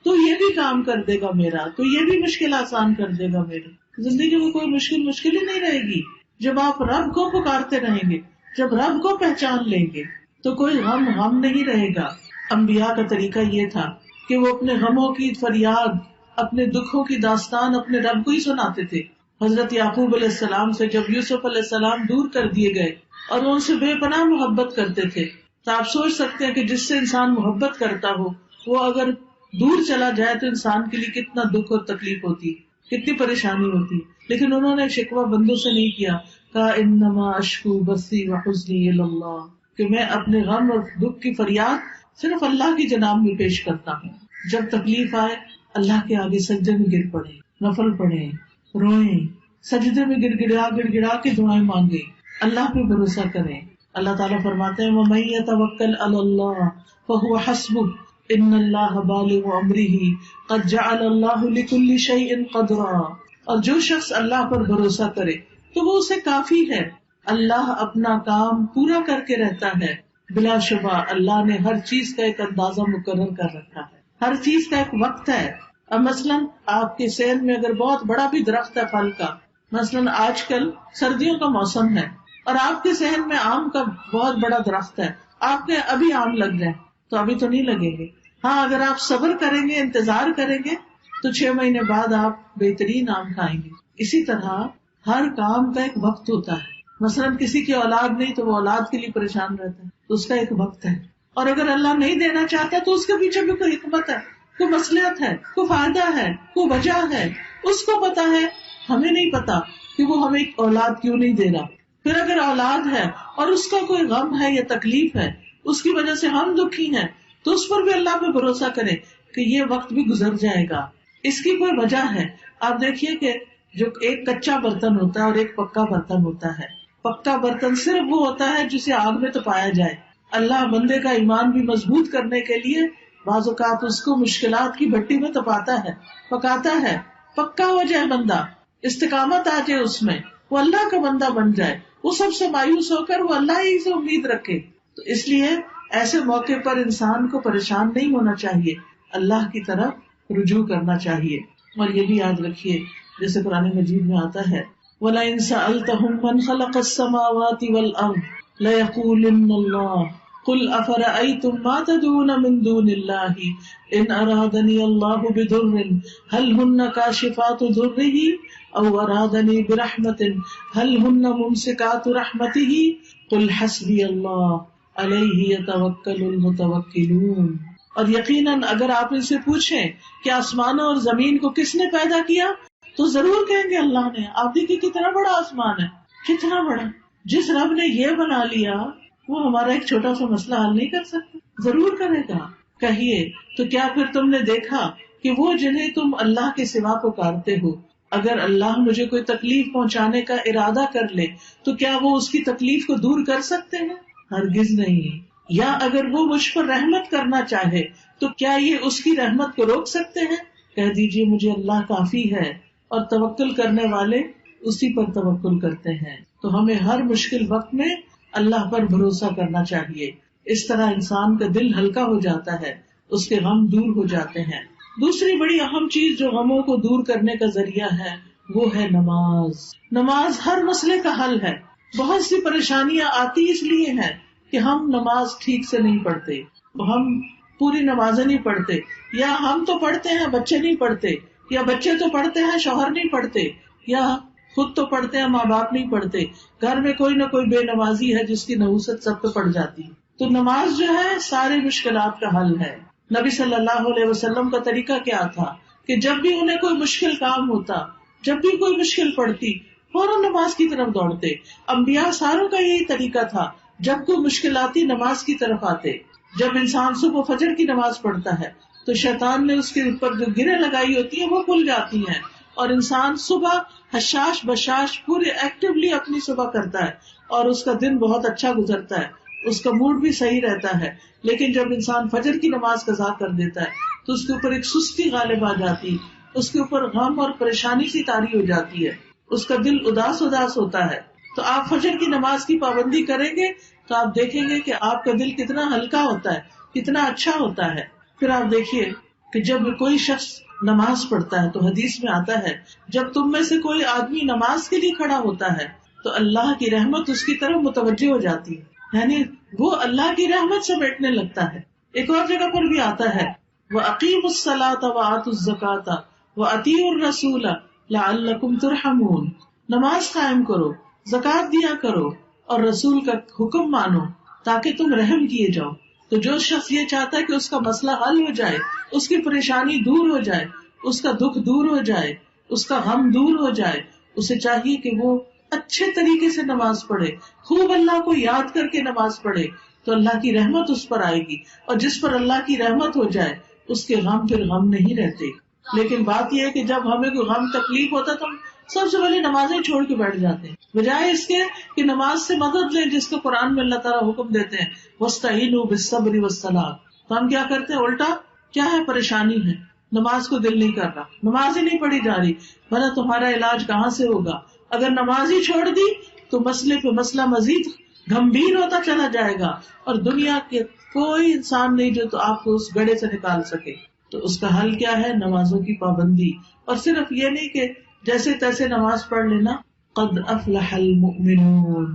تو یہ بھی کام کر دے گا میرا، تو یہ بھی مشکل آسان کر دے گا میری. زندگی میں کوئی مشکل ہی نہیں رہے گی جب آپ رب کو پکارتے رہیں گے، جب رب کو پہچان لیں گے تو کوئی غم نہیں رہے گا. انبیاء کا طریقہ یہ تھا کہ وہ اپنے غموں کی فریاد، اپنے دکھوں کی داستان اپنے رب کو ہی سناتے تھے. حضرت یعقوب علیہ السلام سے جب یوسف علیہ السلام دور کر دیے گئے اور ان سے بے پناہ محبت کرتے تھے، تو آپ سوچ سکتے ہیں کہ جس سے انسان محبت کرتا ہو وہ اگر دور چلا جائے تو انسان کے لیے کتنا دکھ اور تکلیف ہوتی ہے. کتنی پریشانی ہوتی ہے، لیکن انہوں نے شکوہ بندوں سے نہیں کیا، کہا انما اشکو بثی وحزنی الی اللہ، کہ میں اپنے غم اور دکھ کی فریاد صرف اللہ کی جناب میں پیش کرتا ہوں. جب تکلیف آئے اللہ کے آگے سجدے میں گر پڑے، نفل پڑھے، روئیں، سجدے میں گڑ گڑا کے دعائیں مانگے، اللہ پہ بھروسہ کریں. اللہ تعالیٰ فرماتے ہیں وَمَن يَتَوَکَّلْ عَلَى اللَّهِ فَهُوَ حَسْبُهُ إِنَّ اللَّهَ بَالِغُ أَمْرِهِ قَدْ جَعَلَ اللَّهُ لِكُلِّ شَيْءٍ قَدْرًا. اور جو شخص اللہ پر بھروسہ کرے تو وہ اسے کافی ہے، اللہ اپنا کام پورا کر کے رہتا ہے. بلا شبہ اللہ نے ہر چیز کا ایک اندازہ مقرر کر رکھا ہے، ہر چیز کا ایک وقت ہے. اب مثلاً آپ کے صحن میں اگر بہت بڑا بھی درخت ہے پھل کا، مثلاً آج کل سردیوں کا موسم ہے اور آپ کے صحن میں آم کا بہت بڑا درخت ہے، آپ کے ابھی آم لگ جائیں تو ابھی تو نہیں لگیں گے. ہاں اگر آپ صبر کریں گے، انتظار کریں گے تو 6 مہینے بعد آپ بہترین آم کھائیں گے. اسی طرح ہر کام کا ایک وقت ہوتا ہے. مثلاً کسی کی اولاد نہیں تو وہ اولاد کے لیے پریشان رہتا ہے، تو اس کا ایک وقت ہے. اور اگر اللہ نہیں دینا چاہتا تو اس کے پیچھے بھی کوئی حکمت ہے، کوئی مصلحت ہے، کوئی فائدہ ہے، کوئی وجہ ہے، اس کو پتا ہے، ہمیں نہیں پتا کہ وہ ہمیں اولاد کیوں نہیں دے رہا. پھر اگر اولاد ہے اور اس کا کوئی غم ہے یا تکلیف ہے، اس کی وجہ سے ہم دکھی ہیں، تو اس پر بھی اللہ پہ بھروسہ کریں کہ یہ وقت بھی گزر جائے گا، اس کی کوئی وجہ ہے. آپ دیکھیے کہ جو ایک کچا برتن ہوتا ہے اور ایک پکا برتن ہوتا ہے، پکا برتن صرف وہ ہوتا ہے جسے آگ میں تپایا جائے. اللہ بندے کا ایمان بھی مضبوط کرنے کے لیے بعض اوقات اس کو مشکلات کی بھٹی میں تپاتا ہے، پکاتا ہے، پکا ہو جائے بندہ، استقامت آ جائے اس میں، وہ اللہ کا بندہ بن جائے، وہ سب سے مایوس ہو کر وہ اللہ ہی سے امید رکھے. تو اس لیے ایسے موقع پر انسان کو پریشان نہیں ہونا چاہیے، اللہ کی طرف رجوع کرنا چاہیے. اور یہ بھی یاد رکھیے جیسے قرآن مجید میں آتا ہے وَلَئِن سَأَلْتَهُم مَّنْ خَلَقَ السَّمَاوَاتِ وَالْأَرْضَ لَيَقُولُنَّ اللَّهُ قُلْ أَفَرَأَيْتُم مَّا تَدْعُونَ مِن دُونِ اللَّهِ إِنْ أَرَادَنِيَ اللَّهُ بِضُرٍّ هَلْ هُنَّ كَاشِفَاتُ ضُرِّهِ أَوْ أَرَادَنِي بِرَحْمَةٍ هَلْ هُنَّ مُمْسِكَاتُ رَحْمَتِهِ قُلْ حَسْبِيَ اللَّهُ عَلَيْهِ يَتَوَكَّلُ الْمُتَوَكِّلُونَ. اور یقیناً اگر آپ ان سے پوچھیں کہ آسمانوں اور زمین کو کس نے پیدا کیا تو ضرور کہیں گے اللہ نے. آپ دیکھیے کتنا بڑا آسمان ہے، کتنا بڑا. جس رب نے یہ بنا لیا وہ ہمارا ایک چھوٹا سا مسئلہ حل نہیں کر سکتا؟ ضرور کرے گا. کہیے تو کیا پھر تم نے دیکھا کہ وہ جنہیں تم اللہ کے سوا پکارتے ہو، اگر اللہ مجھے کوئی تکلیف پہنچانے کا ارادہ کر لے تو کیا وہ اس کی تکلیف کو دور کر سکتے ہیں؟ ہرگز نہیں. یا اگر وہ مجھ پر رحمت کرنا چاہے تو کیا یہ اس کی رحمت کو روک سکتے ہیں؟ کہہ دیجیے مجھے اللہ کافی ہے اور توکل کرنے والے اسی پر توکل کرتے ہیں. تو ہمیں ہر مشکل وقت میں اللہ پر بھروسہ کرنا چاہیے. اس طرح انسان کا دل ہلکا ہو جاتا ہے، اس کے غم دور ہو جاتے ہیں. دوسری بڑی اہم چیز جو غموں کو دور کرنے کا ذریعہ ہے وہ ہے نماز. نماز ہر مسئلے کا حل ہے. بہت سی پریشانیاں آتی اس لیے ہیں کہ ہم نماز ٹھیک سے نہیں پڑھتے، ہم پوری نمازیں نہیں پڑھتے، یا ہم تو پڑھتے ہیں بچے نہیں پڑھتے، یا بچے تو پڑھتے ہیں شوہر نہیں پڑھتے، یا خود تو پڑھتے ہیں ماں باپ نہیں پڑھتے. گھر میں کوئی نہ کوئی بے نمازی ہے جس کی نحوست سب پہ پڑ جاتی ہے. تو نماز جو ہے سارے مشکلات کا حل ہے. نبی صلی اللہ علیہ وسلم کا طریقہ کیا تھا کہ جب بھی انہیں کوئی مشکل کام ہوتا، جب بھی کوئی مشکل پڑتی، فوراً نماز کی طرف دوڑتے. انبیاء ساروں کا یہی طریقہ تھا، جب کوئی مشکل آتی نماز کی طرف آتے. جب انسان صبح فجر کی نماز پڑھتا ہے تو شیطان نے اس کے اوپر جو گریں لگائی ہوتی ہیں وہ کھل جاتی ہیں، اور انسان صبح حشاش بشاش پورے ایکٹیولی اپنی صبح کرتا ہے اور اس کا دن بہت اچھا گزرتا ہے، اس کا موڈ بھی صحیح رہتا ہے. لیکن جب انسان فجر کی نماز قضا کر دیتا ہے تو اس کے اوپر ایک سستی غالب آ جاتی، اس کے اوپر غم اور پریشانی سی طاری ہو جاتی ہے، اس کا دل اداس ہوتا ہے. تو آپ فجر کی نماز کی پابندی کریں گے تو آپ دیکھیں گے کہ آپ کا دل کتنا ہلکا ہوتا ہے، کتنا اچھا ہوتا ہے. پھر آپ دیکھیے کہ جب کوئی شخص نماز پڑھتا ہے تو حدیث میں آتا ہے جب تم میں سے کوئی آدمی نماز کے لیے کھڑا ہوتا ہے تو اللہ کی رحمت اس کی طرف متوجہ ہو جاتی ہے، یعنی وہ اللہ کی رحمت سے بیٹھنے لگتا ہے. ایک اور جگہ پر بھی آتا ہے وَأَقِيمُوا الصَّلَاةَ وَآتُوا الزَّكَاةَ وَأَطِيعُوا الرَّسُولَ لَعَلَّكُمْ تُرْحَمُونَ. نماز قائم کرو، زکات دیا کرو اور رسول کا حکم مانو تاکہ تم رحم کیے جاؤ. تو جو شخص یہ چاہتا ہے کہ اس کا مسئلہ حل ہو جائے، اس کی پریشانی دور ہو جائے، اس کا دکھ دور ہو جائے، اس کا غم دور ہو جائے. اسے چاہیے کہ وہ اچھے طریقے سے نماز پڑھے, خوب اللہ کو یاد کر کے نماز پڑھے, تو اللہ کی رحمت اس پر آئے گی. اور جس پر اللہ کی رحمت ہو جائے اس کے غم پھر غم نہیں رہتے. لیکن بات یہ ہے کہ جب ہمیں کوئی غم تکلیف ہوتا ہے تو ہم سب سے پہلے نمازیں چھوڑ کے بیٹھ جاتے ہیں, بجائے اس کے کہ نماز سے مدد لیں, جس کو قرآن میں اللہ تعالیٰ حکم دیتے ہیں وَاسْتَعِينُوا بِالصَّبْرِ وَالصَّلَاةِ. تو ہم کیا کرتے ہیں الٹا, کیا ہے پریشانی ہے, نماز کو دل نہیں کر رہا, نماز ہی نہیں پڑھی جا رہی, بھلا تمہارا علاج کہاں سے ہوگا؟ اگر نماز ہی چھوڑ دی تو مسئلے پہ مسئلہ مزید گمبھیر ہوتا چلا جائے گا, اور دنیا کے کوئی انسان نہیں جو تو آپ کو اس گڑھے سے نکال سکے. تو اس کا حل کیا ہے؟ نمازوں کی پابندی. اور صرف یہ نہیں کہ جیسے تیسے نماز پڑھ لینا. قد افلح المؤمنون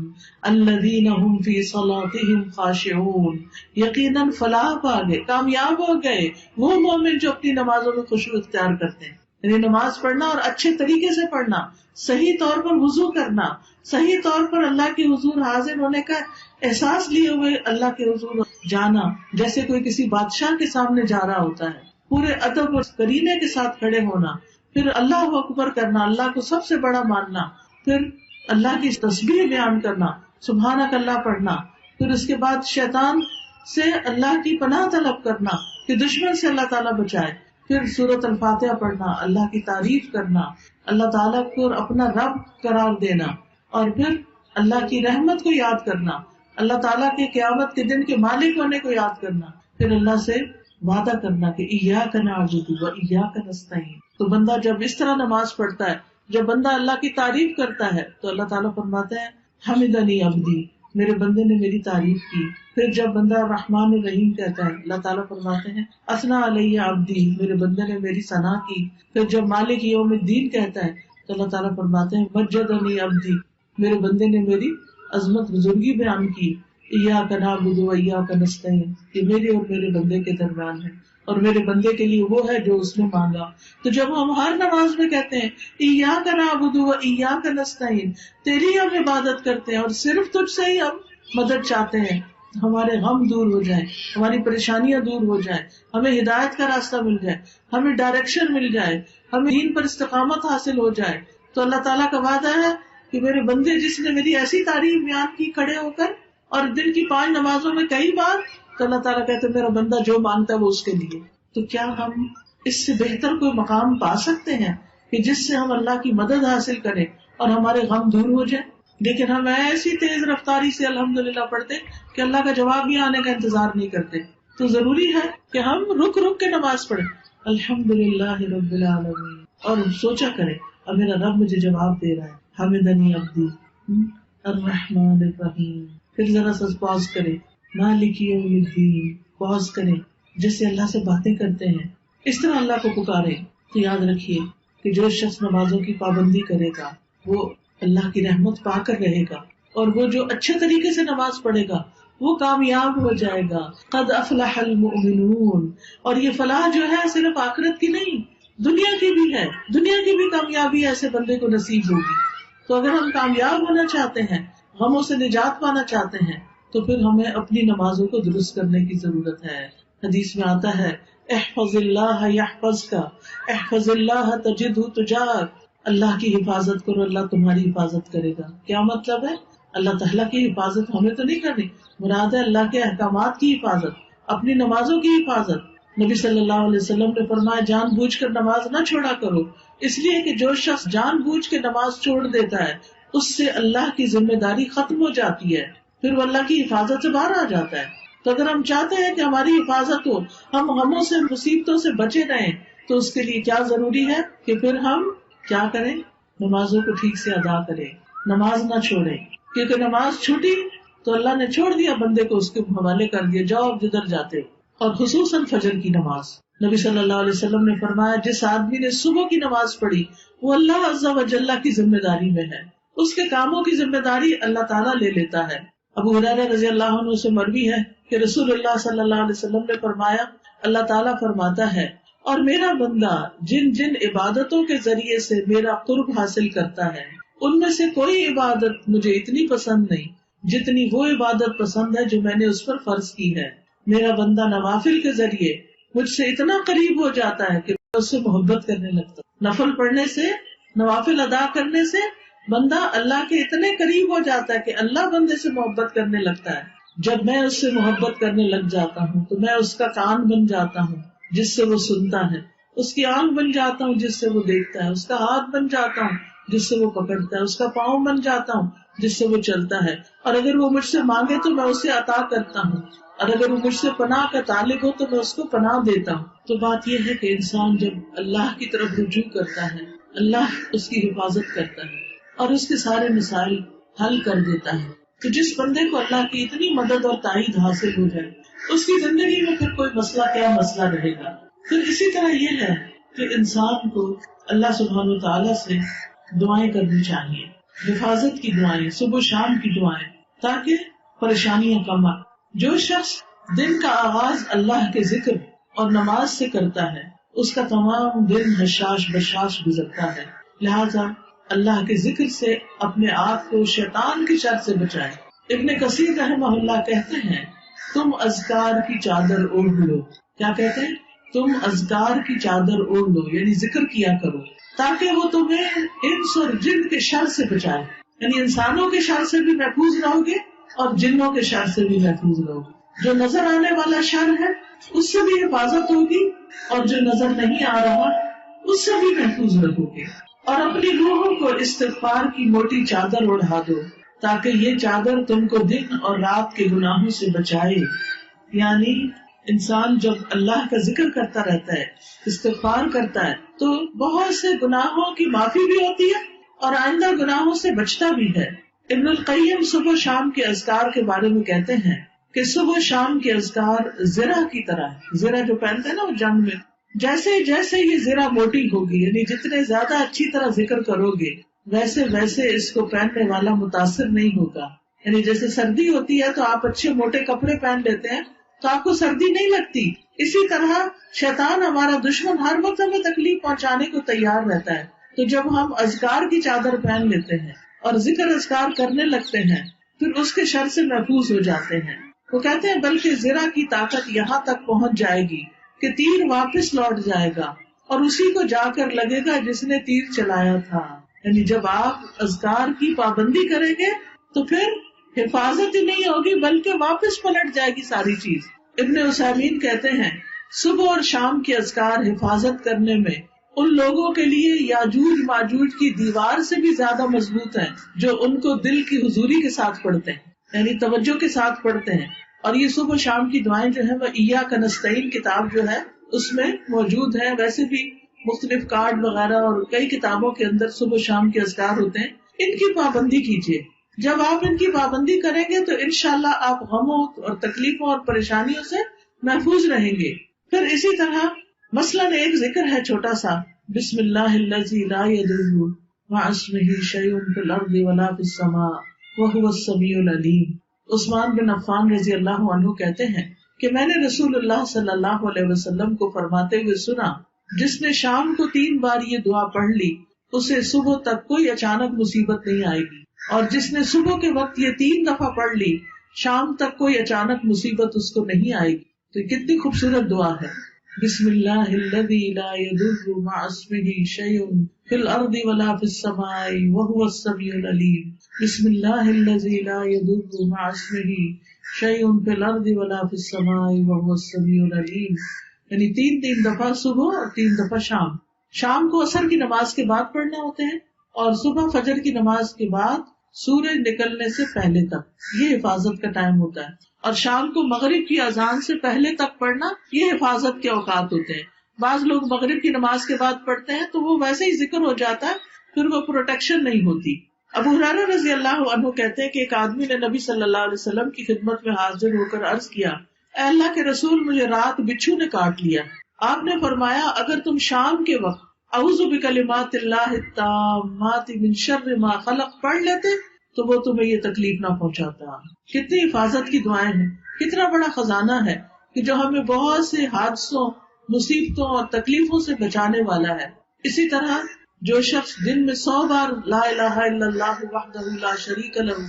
الذین هم فی صلاتهم خاشعون. یقیناً فلاح پا گئے, کامیاب ہو گئے وہ مومن جو اپنی نمازوں میں خشوع اختیار کرتے ہیں. یعنی نماز پڑھنا اور اچھے طریقے سے پڑھنا, صحیح طور پر وضو کرنا, صحیح طور پر اللہ کے حضور حاضر ہونے کا احساس لیے ہوئے اللہ کے حضور جانا, جیسے کوئی کسی بادشاہ کے سامنے جا رہا ہوتا ہے, پورے ادب اور کرینے کے ساتھ کھڑے ہونا, پھر اللہ اکبر کرنا, اللہ کو سب سے بڑا ماننا, پھر اللہ کی تسبیح بیان کرنا, سبحانک اللہ پڑھنا, پھر اس کے بعد شیطان سے اللہ کی پناہ طلب کرنا کہ دشمن سے اللہ تعالیٰ بچائے, پھر سورۃ الفاتحہ پڑھنا, اللہ کی تعریف کرنا, اللہ تعالیٰ کو اپنا رب قرار دینا, اور پھر اللہ کی رحمت کو یاد کرنا, اللہ تعالیٰ کے قیامت کے دن کے مالک ہونے کو یاد کرنا, پھر اللہ سے وعدہ کرنا کہ ایاک نعبد و ایاک نستعین. تو بندہ جب اس طرح نماز پڑھتا ہے, جب بندہ اللہ کی تعریف کرتا ہے تو اللہ تعالیٰ فرماتے ہیں حمدنی عبدی, میرے بندے نے میری تعریف کی. پھر جب بندہ رحمان الرحیم کہتا ہے, اللہ تعالیٰ فرماتے ہیں اثنا علیہ عبدی, میرے بندے نے میری ثنا کی. پھر جب مالک یوم الدین کہتا ہے تو اللہ تعالیٰ فرماتے ہیں مجدنی عبدی, میرے بندے نے میری عظمت بزرگی بیان کی. ایاک نعبد و ایاک نستعین, یہ میرے اور میرے بندے کے درمیان ہے, اور میرے بندے کے لیے وہ ہے جو اس نے مانگا. تو جب ہم ہر نماز میں کہتے ہیں ایاک نعبد و ایاک نستعین, تیری ہم عبادت کرتے ہیں اور صرف تجھ سے ہی ہم مدد چاہتے ہیں, ہمارے غم دور ہو جائیں, ہماری پریشانیاں دور ہو جائیں, ہمیں ہدایت کا راستہ مل جائے, ہمیں ڈائریکشن مل جائے, ہمیں دین پر استقامت حاصل ہو جائے, تو اللہ تعالیٰ کا وعدہ ہے کہ میرے بندے جس نے میری ایسی تعریف بیان کی کھڑے ہو کر اور دن کی 5 نمازوں میں کئی بار, تو اللہ تعالیٰ کہتے ہیں میرا بندہ جو مانگتا ہے وہ اس کے لیے. تو کیا ہم اس سے بہتر کوئی مقام پا سکتے ہیں کہ جس سے ہم اللہ کی مدد حاصل کریں اور ہمارے غم دور ہو جائیں؟ لیکن ہم ایسی تیز رفتاری سے الحمدللہ پڑھتے کہ اللہ کا جواب بھی آنے کا انتظار نہیں کرتے. تو ضروری ہے کہ ہم رک رک کے نماز پڑھیں, الحمدللہ رب العالمین, اور سوچا کریں اب میرا رب مجھے جواب دے رہا ہے, حمدنی عبدی الرحمن الرحیم. پھر ذرا سا پاز کریں, مالک یوم الدین, پاز کریں, جیسے اللہ سے باتیں کرتے ہیں اس طرح اللہ کو پکاریں. تو یاد رکھیے کہ جو شخص نمازوں کی پابندی کرے گا وہ اللہ کی رحمت پا کر رہے گا, اور وہ جو اچھے طریقے سے نماز پڑھے گا وہ کامیاب ہو جائے گا. قد افلح المؤمنون, اور یہ فلاح جو ہے صرف آخرت کی نہیں, دنیا کی بھی ہے, دنیا کی بھی کامیابی ایسے بندے کو نصیب ہوگی. تو اگر ہم کامیاب ہونا چاہتے ہیں, غموں سے نجات پانا چاہتے ہیں, تو پھر ہمیں اپنی نمازوں کو درست کرنے کی ضرورت ہے. حدیث میں آتا ہے احفظ اللہ یحفظک, احفظ اللہ تجدہ تجاہک, اللہ کی حفاظت کرو اللہ تمہاری حفاظت کرے گا. کیا مطلب ہے؟ اللہ تعالیٰ کی حفاظت ہمیں تو نہیں کرنی, مراد ہے اللہ کے احکامات کی حفاظت, اپنی نمازوں کی حفاظت. نبی صلی اللہ علیہ وسلم نے فرمایا جان بوجھ کر نماز نہ چھوڑا کرو, اس لیے کہ جو شخص جان بوجھ کے نماز چھوڑ دیتا ہے اس سے اللہ کی ذمہ داری ختم ہو جاتی ہے, پھر وہ اللہ کی حفاظت سے باہر آ جاتا ہے. تو اگر ہم چاہتے ہیں کہ ہماری حفاظت ہو, ہم غموں سے مصیبتوں سے بچے رہیں, تو اس کے لیے کیا ضروری ہے کہ پھر ہم کیا کریں؟ نمازوں کو ٹھیک سے ادا کریں, نماز نہ چھوڑیں, کیونکہ نماز چھوٹی تو اللہ نے چھوڑ دیا بندے کو, اس کے حوالے کر دیا, جاؤ اب جدھر جاتے. اور خصوصاً فجر کی نماز, نبی صلی اللہ علیہ وسلم نے فرمایا جس آدمی نے صبح کی نماز پڑھی وہ اللہ عز و جل کی ذمہ داری میں ہے, اس کے کاموں کی ذمہ داری اللہ تعالیٰ لے لیتا ہے. ابو ہریرہ رضی اللہ عنہ سے مروی ہے کہ رسول اللہ صلی اللہ علیہ وسلم نے فرمایا اللہ تعالیٰ فرماتا ہے اور میرا بندہ جن جن عبادتوں کے ذریعے سے میرا قرب حاصل کرتا ہے ان میں سے کوئی عبادت مجھے اتنی پسند نہیں جتنی وہ عبادت پسند ہے جو میں نے اس پر فرض کی ہے. میرا بندہ نوافل کے ذریعے مجھ سے اتنا قریب ہو جاتا ہے کہ میں اس سے محبت کرنے لگتا ہوں. نفل پڑھنے سے نوافل ادا کرنے سے بندہ اللہ کے اتنے قریب ہو جاتا ہے کہ اللہ بندے سے محبت کرنے لگتا ہے۔ جب میں اس سے محبت کرنے لگ جاتا ہوں تو میں اس کا کان بن جاتا ہوں جس سے وہ سنتا ہے، اس کی آنکھ بن جاتا ہوں جس سے وہ دیکھتا ہے، اس کا ہاتھ بن جاتا ہوں جس سے وہ پکڑتا ہے، اس کا پاؤں بن جاتا ہوں جس سے وہ چلتا ہے، اور اگر وہ مجھ سے مانگے تو میں اسے عطا کرتا ہوں، اور اگر وہ مجھ سے پناہ کا طالب ہو تو میں اس کو پناہ دیتا ہوں۔ تو بات یہ ہے کہ انسان جب اللہ کی طرف رجوع کرتا ہے، اللہ اس کی حفاظت کرتا ہے اور اس کے سارے مسائل حل کر دیتا ہے۔ تو جس بندے کو اللہ کی اتنی مدد اور تائید حاصل ہو جائے اس کی زندگی میں پھر کوئی مسئلہ کیا مسئلہ رہے گا۔ پھر اسی طرح یہ ہے کہ انسان کو اللہ سبحانہ و تعالیٰ سے دعائیں کرنی چاہیے، حفاظت کی دعائیں، صبح شام کی دعائیں، تاکہ پریشانیاں کم آئیں۔ جو شخص دن کا آغاز اللہ کے ذکر اور نماز سے کرتا ہے اس کا تمام دن حشاش بشاش گزرتا ہے، لہذا اللہ کے ذکر سے اپنے آپ کو شیطان کی شر سے بچائے۔ ابن کثیر رحمہ اللہ کہتے ہیں تم اذکار کی چادر اوڑھ لو۔ کیا کہتے ہیں؟ تم اذکار کی چادر اوڑھ لو، یعنی ذکر کیا کرو تاکہ وہ تمہیں انس اور جن کے شر سے بچائے، یعنی انسانوں کے شر سے بھی محفوظ رہو گے اور جنوں کے شر سے بھی محفوظ رہو گے۔ جو نظر آنے والا شر ہے اس سے بھی حفاظت ہوگی اور جو نظر نہیں آ رہا اس سے بھی محفوظ رہو گے، اور اپنی روحوں کو استغفار کی موٹی چادر اوڑھا دو تاکہ یہ چادر تم کو دن اور رات کے گناہوں سے بچائے۔ یعنی انسان جب اللہ کا ذکر کرتا رہتا ہے، استغفار کرتا ہے، تو بہت سے گناہوں کی معافی بھی ہوتی ہے اور آئندہ گناہوں سے بچتا بھی ہے۔ ابن القیم صبح شام کے اذکار کے بارے میں کہتے ہیں کہ صبح شام کے اذکار زرہ کی طرح ہے۔ زرہ جو پہنتے ہیں نا وہ جنگ میں، جیسے جیسے یہ زرہ موٹی ہوگی، یعنی جتنے زیادہ اچھی طرح ذکر کرو گے ویسے ویسے اس کو پہننے والا متاثر نہیں ہوگا۔ یعنی جیسے سردی ہوتی ہے تو آپ اچھے موٹے کپڑے پہن لیتے ہیں تو آپ کو سردی نہیں لگتی، اسی طرح شیطان ہمارا دشمن ہر وقت ہمیں تکلیف پہنچانے کو تیار رہتا ہے۔ تو جب ہم اذکار کی چادر پہن لیتے ہیں اور ذکر اذکار کرنے لگتے ہیں پھر اس کے شر سے محفوظ ہو جاتے ہیں۔ وہ کہتے ہیں بلکہ زرہ کی طاقت یہاں تک پہنچ جائے گی کہ تیر واپس لوٹ جائے گا اور اسی کو جا کر لگے گا جس نے تیر چلایا تھا۔ یعنی جب آپ اذکار کی پابندی کریں گے تو پھر حفاظت ہی نہیں ہوگی بلکہ واپس پلٹ جائے گی ساری چیز۔ ابن عثیمین کہتے ہیں صبح اور شام کے اذکار حفاظت کرنے میں ان لوگوں کے لیے یاجوج ماجوج کی دیوار سے بھی زیادہ مضبوط ہیں جو ان کو دل کی حضوری کے ساتھ پڑھتے ہیں، یعنی توجہ کے ساتھ پڑھتے ہیں۔ اور یہ صبح شام کی دعائیں جو ہیں وہ ایاک نستعین کتاب جو ہے اس میں موجود ہے، ویسے بھی مختلف کارڈ وغیرہ اور کئی کتابوں کے اندر صبح شام کے اذکار ہوتے ہیں۔ ان کی پابندی کیجیے، جب آپ ان کی پابندی کریں گے تو انشاءاللہ آپ غموں اور تکلیفوں اور پریشانیوں سے محفوظ رہیں گے۔ پھر اسی طرح مثلاً ایک ذکر ہے چھوٹا سا، بسم اللہ الذی لا یضر مع اسمہ شیء فی الارض ولا فی السماء وہو السمیع العلیم۔ عثمان بن عفان رضی اللہ عنہ کہتے ہیں کہ میں نے رسول اللہ صلی اللہ علیہ وسلم کو فرماتے ہوئے سنا، جس نے شام کو 3 بار یہ دعا پڑھ لی اسے صبح تک کوئی اچانک مصیبت نہیں آئے گی، اور جس نے صبح کے وقت یہ 3 دفعہ پڑھ لی شام تک کوئی اچانک مصیبت اس کو نہیں آئے گی۔ تو یہ کتنی خوبصورت دعا ہے، بسم اللہ الذی لا یضر مع اسمہ شیء فی الارض ولا فی السماء وہو السمیع العلیم، بسم اللہ الذی لا یضر مع اسمہ شیء فی الارض ولا فی السماء وہو السمیع العلیم۔ یعنی 3 دفعہ صبح اور 3 دفعہ شام۔ شام کو عصر کی نماز کے بعد پڑھنے ہوتے ہیں اور صبح فجر کی نماز کے بعد سورج نکلنے سے پہلے تک، یہ حفاظت کا ٹائم ہوتا ہے، اور شام کو مغرب کی اذان سے پہلے تک پڑھنا یہ حفاظت کے اوقات ہوتے ہیں۔ بعض لوگ مغرب کی نماز کے بعد پڑھتے ہیں تو وہ ویسے ہی ذکر ہو جاتا ہے، پھر وہ پروٹیکشن نہیں ہوتی۔ ابو ہریرہ رضی اللہ عنہ کہتے ہیں کہ ایک آدمی نے نبی صلی اللہ علیہ وسلم کی خدمت میں حاضر ہو کر عرض کیا، اے اللہ کے رسول، مجھے رات بچھو نے کاٹ لیا۔ آپ نے فرمایا اگر تم شام کے وقت اعوذ بکلمات اللہ التامات من شر ما خلق پڑھ لیتے تو وہ تمہیں یہ تکلیف نہ پہنچاتا۔ کتنی حفاظت کی دعائیں ہیں، کتنا بڑا خزانہ ہے کہ جو ہمیں بہت سے حادثوں، مصیبتوں اور تکلیفوں سے بچانے والا ہے۔ اسی طرح جو شخص دن میں 100 بار لا الہ الا اللہ وحدہ لا شریک لہ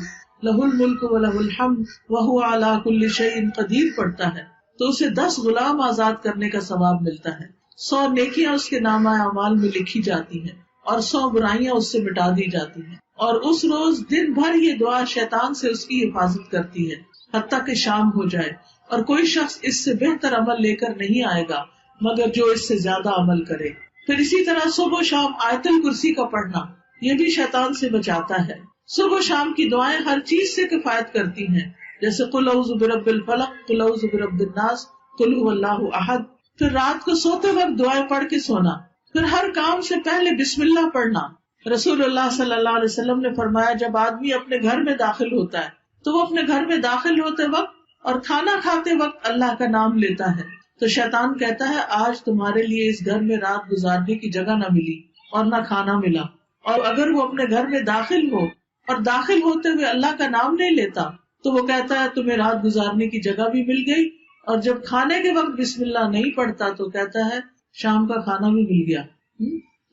لہ الملک ولہ الحمد وہو علی کل شیء قدیر پڑھتا ہے تو اسے 10 غلام آزاد کرنے کا ثواب ملتا ہے، 100 نیکیاں اس کے نامہ اعمال میں لکھی جاتی ہیں، اور 100 برائیاں اس سے مٹا دی جاتی ہیں. اور اس روز دن بھر یہ دعا شیطان سے اس کی حفاظت کرتی ہے حتیٰ کہ شام ہو جائے، اور کوئی شخص اس سے بہتر عمل لے کر نہیں آئے گا مگر جو اس سے زیادہ عمل کرے. پھر اسی طرح صبح و شام آیت الکرسی کا پڑھنا یہ بھی شیطان سے بچاتا ہے. صبح و شام کی دعائیں ہر چیز سے کفایت کرتی ہیں، جیسے قل اعوذ برب الفلق، قل اعوذ برب الناس، قل هو اللہ احد. پھر رات کو سوتے وقت دعائیں پڑھ کے سونا. پھر ہر کام سے پہلے بسم اللہ پڑھنا. رسول اللہ صلی اللہ علیہ وسلم نے فرمایا جب آدمی اپنے گھر میں داخل ہوتا ہے تو وہ اپنے گھر میں داخل ہوتے وقت اور کھانا کھاتے وقت اللہ کا نام لیتا ہے تو شیطان کہتا ہے آج تمہارے لیے اس گھر میں رات گزارنے کی جگہ نہ ملی اور نہ کھانا ملا. اور اگر وہ اپنے گھر میں داخل ہو اور داخل ہوتے ہوئے اللہ کا نام نہیں لیتا تو وہ کہتا ہے تمہیں رات گزارنے کی جگہ بھی مل گئی، اور جب کھانے کے وقت بسم اللہ نہیں پڑھتا تو کہتا ہے شام کا کھانا بھی مل گیا.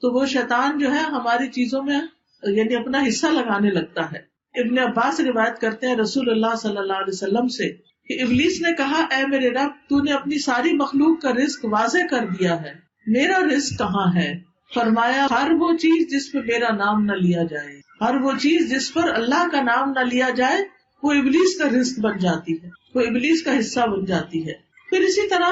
تو وہ شیطان جو ہے ہماری چیزوں میں یعنی اپنا حصہ لگانے لگتا ہے. ابن عباس روایت کرتے ہیں رسول اللہ صلی اللہ علیہ وسلم سے کہ ابلیس نے کہا اے میرے رب تو نے اپنی ساری مخلوق کا رزق واضح کر دیا ہے، میرا رزق کہاں ہے؟ فرمایا ہر وہ چیز جس پہ میرا نام نہ لیا جائے، ہر وہ چیز جس پر اللہ کا نام نہ لیا جائے وہ ابلیس کا رزق بن جاتی ہے، وہ ابلیس کا حصہ بن جاتی ہے. پھر اسی طرح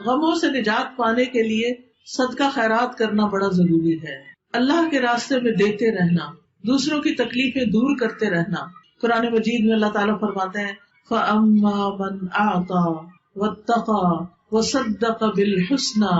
غموں سے نجات پانے کے لیے صدقہ خیرات کرنا بڑا ضروری ہے. اللہ کے راستے میں دیتے رہنا، دوسروں کی تکلیفیں دور کرتے رہنا. قرآن مجید میں اللہ تعالیٰ فرماتے ہیں فَأَمَّا مَنْ أَعْطَى وَاتَّقَى وَصَدَّقَ بِالْحُسْنَى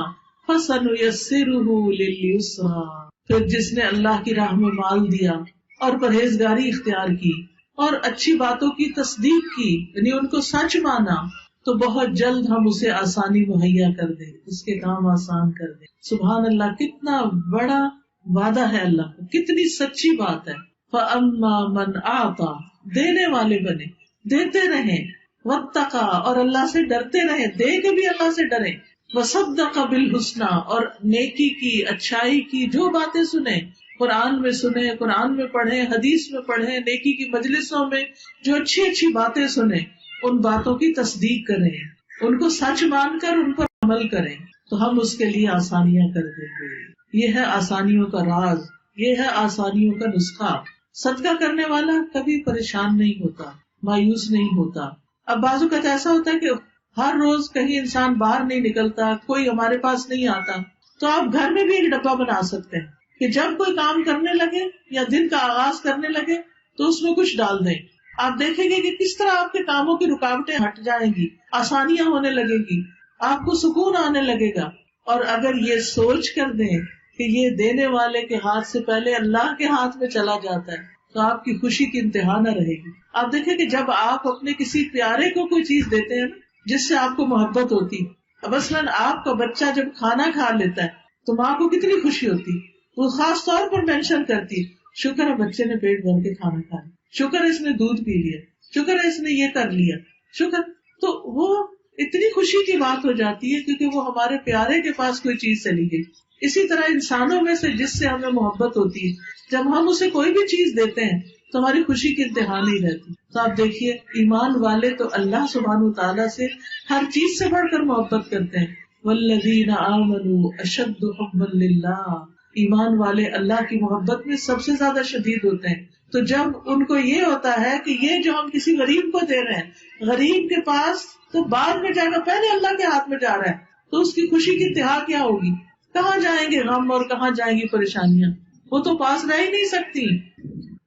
فَسَنُيَسِّرُهُ لِلْيُسْرَى. پھر جس نے اللہ کی راہ میں مال دیا اور پرہیزگاری اختیار کی اور اچھی باتوں کی تصدیق کی یعنی ان کو سچ مانا تو بہت جلد ہم اسے آسانی مہیا کر دیں، اس کے کام آسان کر دیں. سبحان اللہ، کتنا بڑا وعدہ ہے اللہ کا، کتنی سچی بات ہے. فَأَمَّا مَنْ أَعْطَى دینے والے بنے، دیتے رہیں. وَاتَّقَى اور اللہ سے ڈرتے رہیں، دے کے بھی اللہ سے ڈریں. وَصَدَّقَ بِالْحُسْنَى اور نیکی کی، اچھائی کی جو باتیں سنیں، قرآن میں سنیں، قرآن میں پڑھیں، حدیث میں پڑھیں، نیکی کی مجلسوں میں جو اچھی اچھی باتیں سنیں ان باتوں کی تصدیق کریں، ان کو سچ مان کر ان پر عمل کریں تو ہم اس کے لیے آسانیاں کر دیں گے. یہ ہے آسانیوں کا راز، یہ ہے آسانیوں کا نسخہ. صدقہ کرنے والا کبھی پریشان نہیں ہوتا، مایوس نہیں ہوتا. اب بعض اوقات ایسا ہوتا ہے کہ ہر روز کہیں انسان باہر نہیں نکلتا، کوئی ہمارے پاس نہیں آتا، تو آپ گھر میں بھی ایک ڈبہ بنا سکتے ہیں کہ جب کوئی کام کرنے لگے یا دن کا آغاز کرنے لگے تو اس میں کچھ ڈال دیں. آپ دیکھیں گے کہ کس طرح آپ کے کاموں کی رکاوٹیں ہٹ جائیں گی، آسانیاں ہونے لگے گی، آپ کو سکون آنے لگے گا. اور اگر یہ سوچ کر دیں کہ یہ دینے والے کے ہاتھ سے پہلے اللہ کے ہاتھ میں چلا جاتا ہے تو آپ کی خوشی کی انتہا نہ رہے گی. آپ دیکھیں کہ جب آپ اپنے کسی پیارے کو کوئی چیز دیتے ہیں نا جس سے آپ کو محبت ہوتی ہے، مثلاً آپ کا بچہ جب کھانا کھا لیتا ہے تو ماں کو کتنی خوشی ہوتی، وہ خاص طور پر مینشن کرتی شکر ہے بچے نے پیٹ بھر کے کھانا کھایا، شکر ہے اس نے دودھ پی لیا، شکر ہے اس نے یہ کر لیا، شکر. تو وہ اتنی خوشی کی بات ہو جاتی ہے کیونکہ وہ ہمارے پیارے کے پاس کوئی چیز چلی گئی. اسی طرح انسانوں میں سے جس سے ہمیں محبت ہوتی ہے جب ہم اسے کوئی بھی چیز دیتے ہیں تو ہماری خوشی کی انتہا نہیں رہتی. تو آپ دیکھیے ایمان والے تو اللہ سبحانہ تعالیٰ سے ہر چیز سے بڑھ کر محبت کرتے ہیں. والذین آمنوا اشد حبا للہ، ایمان والے اللہ کی محبت میں سب سے زیادہ شدید ہوتے ہیں. تو جب ان کو یہ ہوتا ہے کہ یہ جو ہم کسی غریب کو دے رہے ہیں غریب کے پاس تو بعد میں جائے گا، پہلے اللہ کے ہاتھ میں جا رہا ہے، تو اس کی خوشی کی انتہا کیا ہوگی؟ کہاں جائیں گے غم اور کہاں جائیں گی پریشانیاں، وہ تو پاس رہ ہی نہیں سکتی.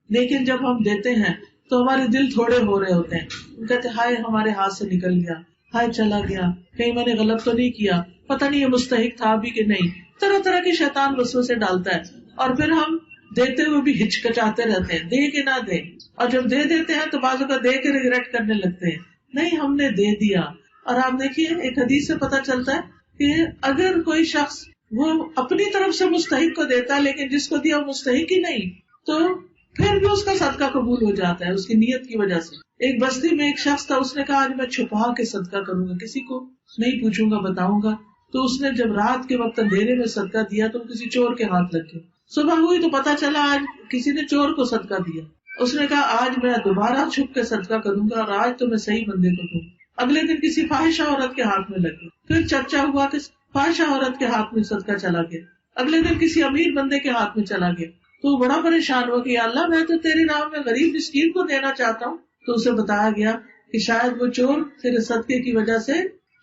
لیکن جب ہم دیتے ہیں تو ہمارے دل تھوڑے ہو رہے ہوتے ہیں، ہم کہتے ہیں ہائے ہمارے ہاتھ سے نکل گیا، ہائے چلا گیا، کہیں میں نے غلط تو نہیں کیا، پتہ نہیں یہ مستحق تھا بھی کہ نہیں. طرح طرح کے شیطان وسوسے ڈالتا ہے اور پھر ہم دیتے ہوئے بھی ہچکچاتے رہتے ہیں، دے کہ نہ دے. اور جب دے دیتے ہیں تو بعضوں کا دے کے ریگریٹ کرنے لگتے ہیں، نہیں ہم نے دے دیا. اور آپ دیکھیے ایک حدیث سے پتہ چلتا ہے کہ اگر کوئی شخص وہ اپنی طرف سے مستحق کو دیتا ہے لیکن جس کو دیا وہ مستحق ہی نہیں تو پھر بھی اس کا صدقہ قبول ہو جاتا ہے اس کی نیت کی وجہ سے. ایک بستی میں ایک شخص تھا، اس نے کہا آج میں چھپا کے صدقہ کروں گا، کسی کو نہیں پوچھوں گا، بتاؤں گا. تو اس نے جب رات کے وقت اندھیرے میں صدقہ دیا تو کسی چور کے ہاتھ لگ گیا. صبح ہوئی تو پتا چلا آج کسی نے چور کو صدقہ دیا. اس نے کہا آج میں دوبارہ چھپ کے صدقہ کروں گا اور آج تو میں صحیح بندے کو دوں. اگلے دن کسی فاحشہ عورت کے ہاتھ میں لگے، پھر چرچا ہوا کہ فاحشہ عورت کے ہاتھ میں صدقہ چلا گیا. اگلے دن کسی امیر بندے کے ہاتھ میں چلا گیا تو وہ بڑا پریشان ہوا کہ یا اللہ میں تو تیرے نام میں غریب مسکین کو دینا چاہتا ہوں. تو اسے بتایا گیا کہ شاید وہ چور تیرے صدقے کی وجہ سے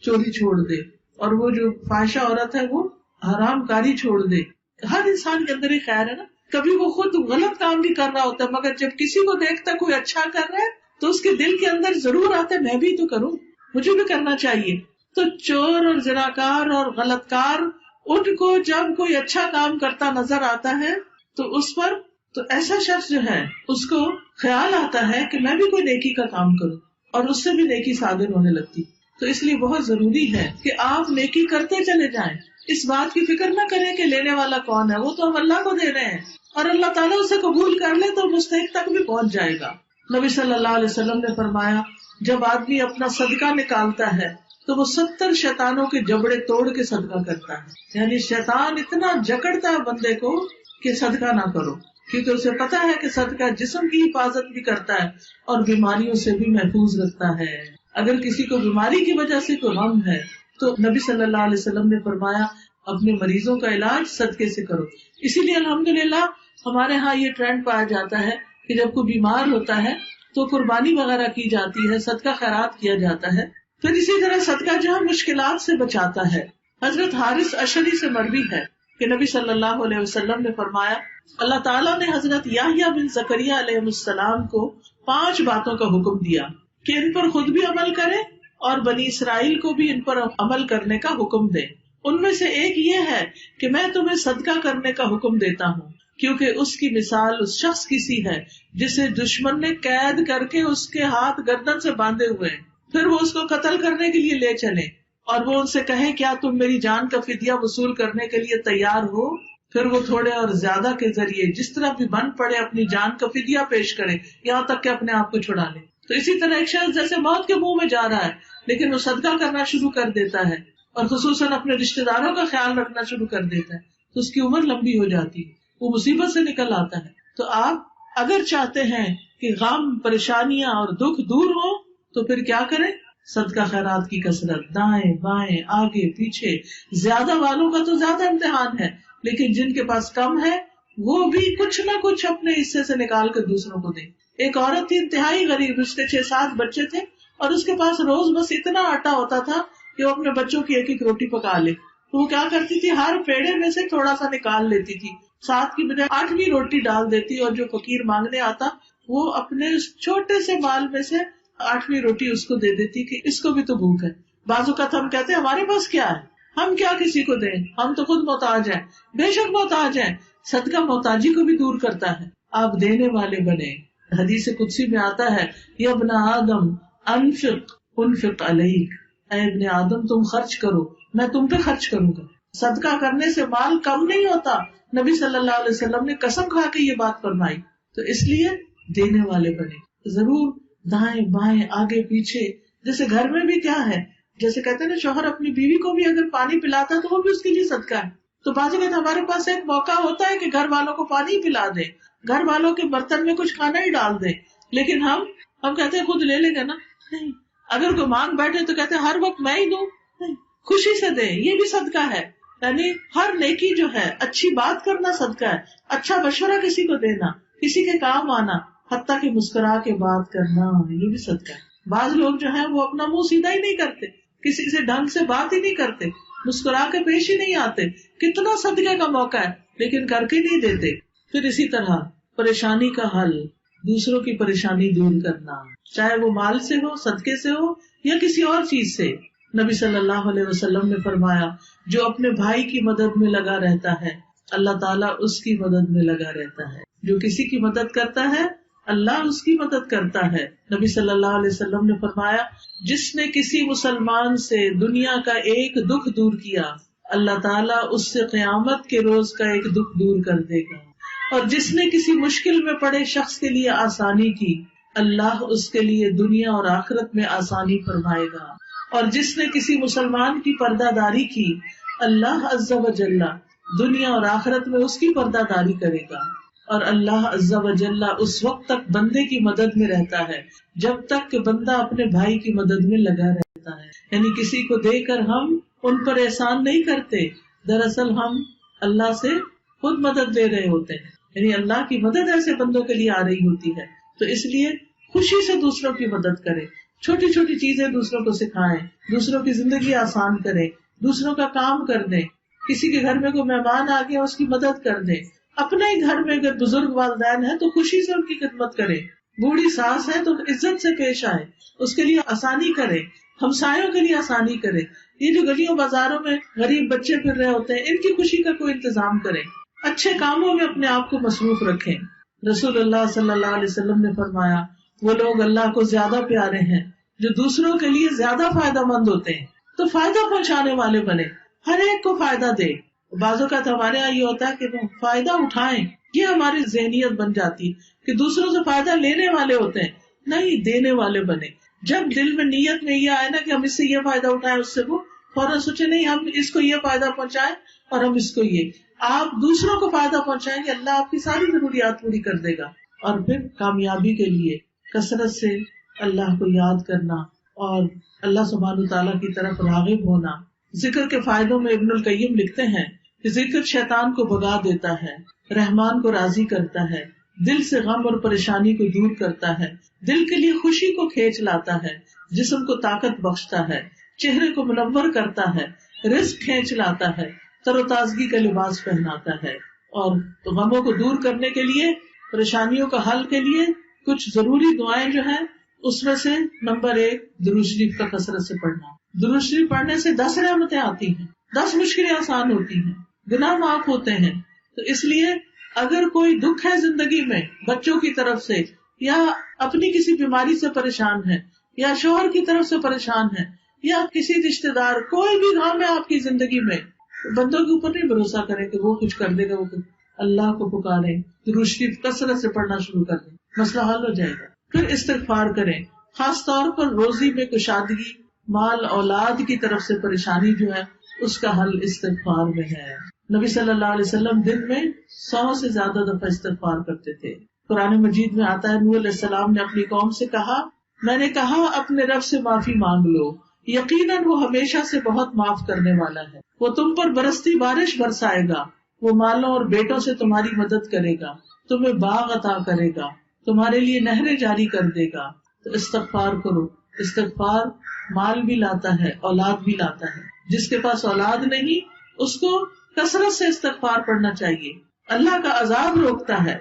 چوری چھوڑ دے, اور وہ جو فاحشہ عورت ہے وہ حرام کاری چھوڑ دے. ہر انسان کے اندر ہی خیر ہے نا, کبھی وہ خود غلط کام بھی کر رہا ہوتا ہے, مگر جب کسی کو دیکھتا کوئی اچھا کر رہا ہے تو اس کے دل کے اندر ضرور آتا ہے میں بھی تو کروں, مجھے بھی کرنا چاہیے. تو چور اور زناکار اور غلط کار, ان کو جب کوئی اچھا کام کرتا نظر آتا ہے تو اس پر تو ایسا شخص جو ہے اس کو خیال آتا ہے کہ میں بھی کوئی نیکی کا کام کروں, اور اس سے بھی نیکی صادر ہونے لگتی. تو اس لیے بہت ضروری ہے کہ آپ نیکی کرتے چلے جائیں, اس بات کی فکر نہ کریں کہ لینے والا کون ہے, وہ تو ہم اللہ کو دے رہے ہیں, اور اللہ تعالیٰ اسے قبول کر لے تو مستحق تک بھی پہنچ جائے گا. نبی صلی اللہ علیہ وسلم نے فرمایا جب آدمی اپنا صدقہ نکالتا ہے تو وہ 70 شیطانوں کے جبڑے توڑ کے صدقہ کرتا ہے. یعنی شیطان اتنا جکڑتا ہے بندے کو کہ صدقہ نہ کرو, کیونکہ اسے پتا ہے کہ صدقہ جسم کی حفاظت بھی کرتا ہے اور بیماریوں سے بھی محفوظ رکھتا ہے. اگر کسی کو بیماری کی وجہ سے کوئی غم ہے تو نبی صلی اللہ علیہ وسلم نے فرمایا اپنے مریضوں کا علاج صدقے سے کرو. اسی لیے الحمدللہ ہمارے ہاں یہ ٹرینڈ پایا جاتا ہے کہ جب کوئی بیمار ہوتا ہے تو قربانی وغیرہ کی جاتی ہے, صدقہ خیرات کیا جاتا ہے. پھر اسی طرح صدقہ جو ہے مشکلات سے بچاتا ہے. حضرت حارث اشعری سے مروی ہے کہ نبی صلی اللہ علیہ وسلم نے فرمایا اللہ تعالیٰ نے حضرت یحییٰ بن زکریا علیہ السلام کو 5 باتوں کا حکم دیا کہ ان پر خود بھی عمل کرے اور بنی اسرائیل کو بھی ان پر عمل کرنے کا حکم دے. ان میں سے ایک یہ ہے کہ میں تمہیں صدقہ کرنے کا حکم دیتا ہوں, کیونکہ اس کی مثال اس شخص کی سی ہے جسے دشمن نے قید کر کے اس کے ہاتھ گردن سے باندھے ہوئے ہیں, پھر وہ اس کو قتل کرنے کے لیے لے چلے اور وہ ان سے کہیں کیا تم میری جان کا فدیہ وصول کرنے کے لیے تیار ہو, پھر وہ تھوڑے اور زیادہ کے ذریعے جس طرح بھی بن پڑے اپنی جان کا فدیہ پیش کرے یہاں تک کہ اپنے آپ کو چھڑا لے. تو اسی طرح ایک شخص جیسے موت کے منہ میں جا رہا ہے لیکن وہ صدقہ کرنا شروع کر دیتا ہے اور خصوصاً اپنے رشتہ داروں کا خیال رکھنا شروع کر دیتا ہے تو اس کی عمر لمبی ہو جاتی ہے, وہ مصیبت سے نکل آتا ہے. تو آپ اگر چاہتے ہیں کہ غم پریشانیاں اور دکھ دور ہو تو پھر کیا کریں, صدقہ خیرات کی کثرت, دائیں بائیں آگے پیچھے. زیادہ والوں کا تو زیادہ امتحان ہے, لیکن جن کے پاس کم ہے وہ بھی کچھ نہ کچھ اپنے حصے سے نکال کر دوسروں کو دیں. ایک عورت تھی انتہائی غریب, اس کے 6-7 بچے تھے اور اس کے پاس روز بس اتنا آٹا ہوتا تھا کہ وہ اپنے بچوں کی ایک روٹی پکا لے. تو وہ کیا کرتی تھی, ہر پیڑے میں سے تھوڑا سا نکال لیتی تھی, 7 کی بجائے 8ویں روٹی ڈال دیتی, اور جو فقیر مانگنے آتا وہ اپنے اس چھوٹے سے مال میں سے 8ویں روٹی اس کو دے دیتی کہ اس کو بھی تو بھوک ہے. بعض اوقات ہم کہتے ہیں ہمارے پاس کیا ہے, ہم کیا کسی کو دیں, ہم تو خود محتاج ہیں. بے شک محتاج ہیں, صدقہ محتاجی کو بھی دور کرتا ہے. آپ دینے والے بنے. حدیث قدسی میں آتا ہے یا ابن آدم انفق انفق علیک, اے ابن آدم تم خرچ کرو میں تم پہ خرچ کروں گا. صدقہ کرنے سے مال کم نہیں ہوتا, نبی صلی اللہ علیہ وسلم نے قسم کھا کے یہ بات فرمائی. تو اس لیے دینے والے بنے ضرور, دائیں بائیں آگے پیچھے. جیسے گھر میں بھی کیا ہے, جیسے کہتے ہیں نا شوہر اپنی بیوی کو بھی اگر پانی پلاتا ہے تو وہ بھی اس کے لیے صدقہ ہے. تو بعض اوقات ہمارے پاس ایک موقع ہوتا ہے کہ گھر والوں کو پانی پلا دیں, گھر والوں کے برتن میں کچھ کھانا ہی ڈال دیں, لیکن ہم کہتے ہیں خود لے لے گا نا. نہیں, اگر کوئی مانگ بیٹھے تو کہتے ہیں ہر وقت میں ہی دوں. نہیں, خوشی سے دیں, یہ بھی صدقہ ہے. یعنی ہر نیکی جو ہے, اچھی بات کرنا صدقہ ہے, اچھا مشورہ کسی کو دینا, کسی کے کام آنا, حتیٰ کہ مسکرا کے بات کرنا, یہ بھی صدقہ ہے. بعض لوگ جو ہیں وہ اپنا منہ سیدھا ہی نہیں کرتے, کسی سے ڈھنگ سے بات ہی نہیں کرتے, مسکرا کے پیش ہی نہیں آتے. کتنا صدقے کا موقع ہے لیکن کر کے نہیں دیتے. پھر اسی طرح پریشانی کا حل, دوسروں کی پریشانی دور کرنا, چاہے وہ مال سے ہو, صدقے سے ہو یا کسی اور چیز سے. نبی صلی اللہ علیہ وسلم نے فرمایا جو اپنے بھائی کی مدد میں لگا رہتا ہے اللہ تعالیٰ اس کی مدد میں لگا رہتا ہے. جو کسی کی مدد کرتا ہے اللہ اس کی مدد کرتا ہے. نبی صلی اللہ علیہ وسلم نے فرمایا جس نے کسی مسلمان سے دنیا کا ایک دکھ دور کیا اللہ تعالیٰ اس سے قیامت کے روز کا ایک دکھ دور کر دے گا, اور جس نے کسی مشکل میں پڑے شخص کے لیے آسانی کی اللہ اس کے لیے دنیا اور آخرت میں آسانی فرمائے گا, اور جس نے کسی مسلمان کی پردہ داری کی اللہ عز و جل دنیا اور آخرت میں اس کی پردہ داری کرے گا. اور اللہ عز و جل اس وقت تک بندے کی مدد میں رہتا ہے جب تک کہ بندہ اپنے بھائی کی مدد میں لگا رہتا ہے. یعنی کسی کو دے کر ہم ان پر احسان نہیں کرتے, دراصل ہم اللہ سے خود مدد لے رہے ہوتے ہیں، یعنی اللہ کی مدد ایسے بندوں کے لیے آ رہی ہوتی ہے. تو اس لیے خوشی سے دوسروں کی مدد کریں، چھوٹی چھوٹی چیزیں دوسروں کو سکھائیں، دوسروں کی زندگی آسان کریں، دوسروں کا کام کر دیں. کسی کے گھر میں کوئی مہمان آ گیا اس کی مدد کر دیں. اپنے ہی گھر میں اگر بزرگ والدین ہیں تو خوشی سے ان کی خدمت کریں. بوڑھی ساس ہے تو عزت سے پیش آئے، اس کے لیے آسانی کرے، ہمسایوں کے لیے آسانی کرے. یہ جو گلیوں بازاروں میں غریب بچے پھر رہے ہوتے ہیں، ان کی خوشی کا کوئی انتظام کریں. اچھے کاموں میں اپنے آپ کو مصروف رکھیں. رسول اللہ صلی اللہ علیہ وسلم نے فرمایا وہ لوگ اللہ کو زیادہ پیارے ہیں جو دوسروں کے لیے زیادہ فائدہ مند ہوتے ہیں. تو فائدہ پہنچانے والے بنے، ہر ایک کو فائدہ دے. بعض اوقات ہمارے یہاں یہ ہوتا ہے کہ وہ فائدہ اٹھائیں، یہ ہماری ذہنیت بن جاتی کہ دوسروں سے فائدہ لینے والے ہوتے ہیں. نہیں، دینے والے بنے. جب دل میں نیت میں یہ آئے نا کہ ہم اس سے یہ فائدہ اٹھائیں، اس سے وہ فوراً سوچے نہیں ہم اس کو یہ فائدہ پہنچائیں اور ہم اس کو یہ. آپ دوسروں کو فائدہ پہنچائیں گے، اللہ آپ کی ساری ضروریات پوری کر دے گا. اور پھر کامیابی کے لیے کثرت سے اللہ کو یاد کرنا اور اللہ سبحانہ تعالیٰ کی طرف راغب ہونا. ذکر کے فائدوں میں ابن القیم لکھتے ہیں کہ ذکر شیطان کو بھگا دیتا ہے، رحمان کو راضی کرتا ہے، دل سے غم اور پریشانی کو دور کرتا ہے، دل کے لیے خوشی کو کھینچ لاتا ہے، جسم کو طاقت بخشتا ہے، چہرے کو منور کرتا ہے، رزق کھینچ لاتا ہے، تر و تازگی کا لباس پہناتا ہے. اور غموں کو دور کرنے کے لیے، پریشانیوں کا حل کے لیے کچھ ضروری دعائیں جو ہیں اس میں سے نمبر 1 درود شریف کا کثرت سے پڑھنا. درود شریف پڑھنے سے 10 رحمتیں آتی ہیں، 10 مشکلیں آسان ہوتی ہیں، گناہ معاف ہوتے ہیں. تو اس لیے اگر کوئی دکھ ہے زندگی میں بچوں کی طرف سے، یا اپنی کسی بیماری سے پریشان ہے، یا شوہر کی طرف سے پریشان ہے، یا کسی رشتے دار، کوئی بھی غم ہے آپ کی زندگی میں، بندوں کے اوپر نہیں بھروسہ کریں کہ وہ کچھ کر دے گا. وہ اللہ کو پکاریں، درود شریف کثرت سے پڑھنا شروع کر دیں، مسئلہ حل ہو جائے گا. پھر استغفار کریں، خاص طور پر روزی میں کشادگی، مال اولاد کی طرف سے پریشانی جو ہے اس کا حل استغفار میں ہے. نبی صلی اللہ علیہ وسلم دن میں 100 سے زیادہ دفعہ استغفار کرتے تھے. قرآن مجید میں آتا ہے نوح علیہ السلام نے اپنی قوم سے کہا، میں نے کہا اپنے رب سے معافی مانگ لو، یقیناً وہ ہمیشہ سے بہت معاف کرنے والا ہے. وہ تم پر برستی بارش برسائے گا، وہ مالوں اور بیٹوں سے تمہاری مدد کرے گا، تمہیں باغ عطا کرے گا، تمہارے لیے نہریں جاری کر دے گا. تو استغفار کرو. استغفار مال بھی لاتا ہے، اولاد بھی لاتا ہے. جس کے پاس اولاد نہیں اس کو کثرت سے استغفار پڑھنا چاہیے. اللہ کا عذاب روکتا ہے.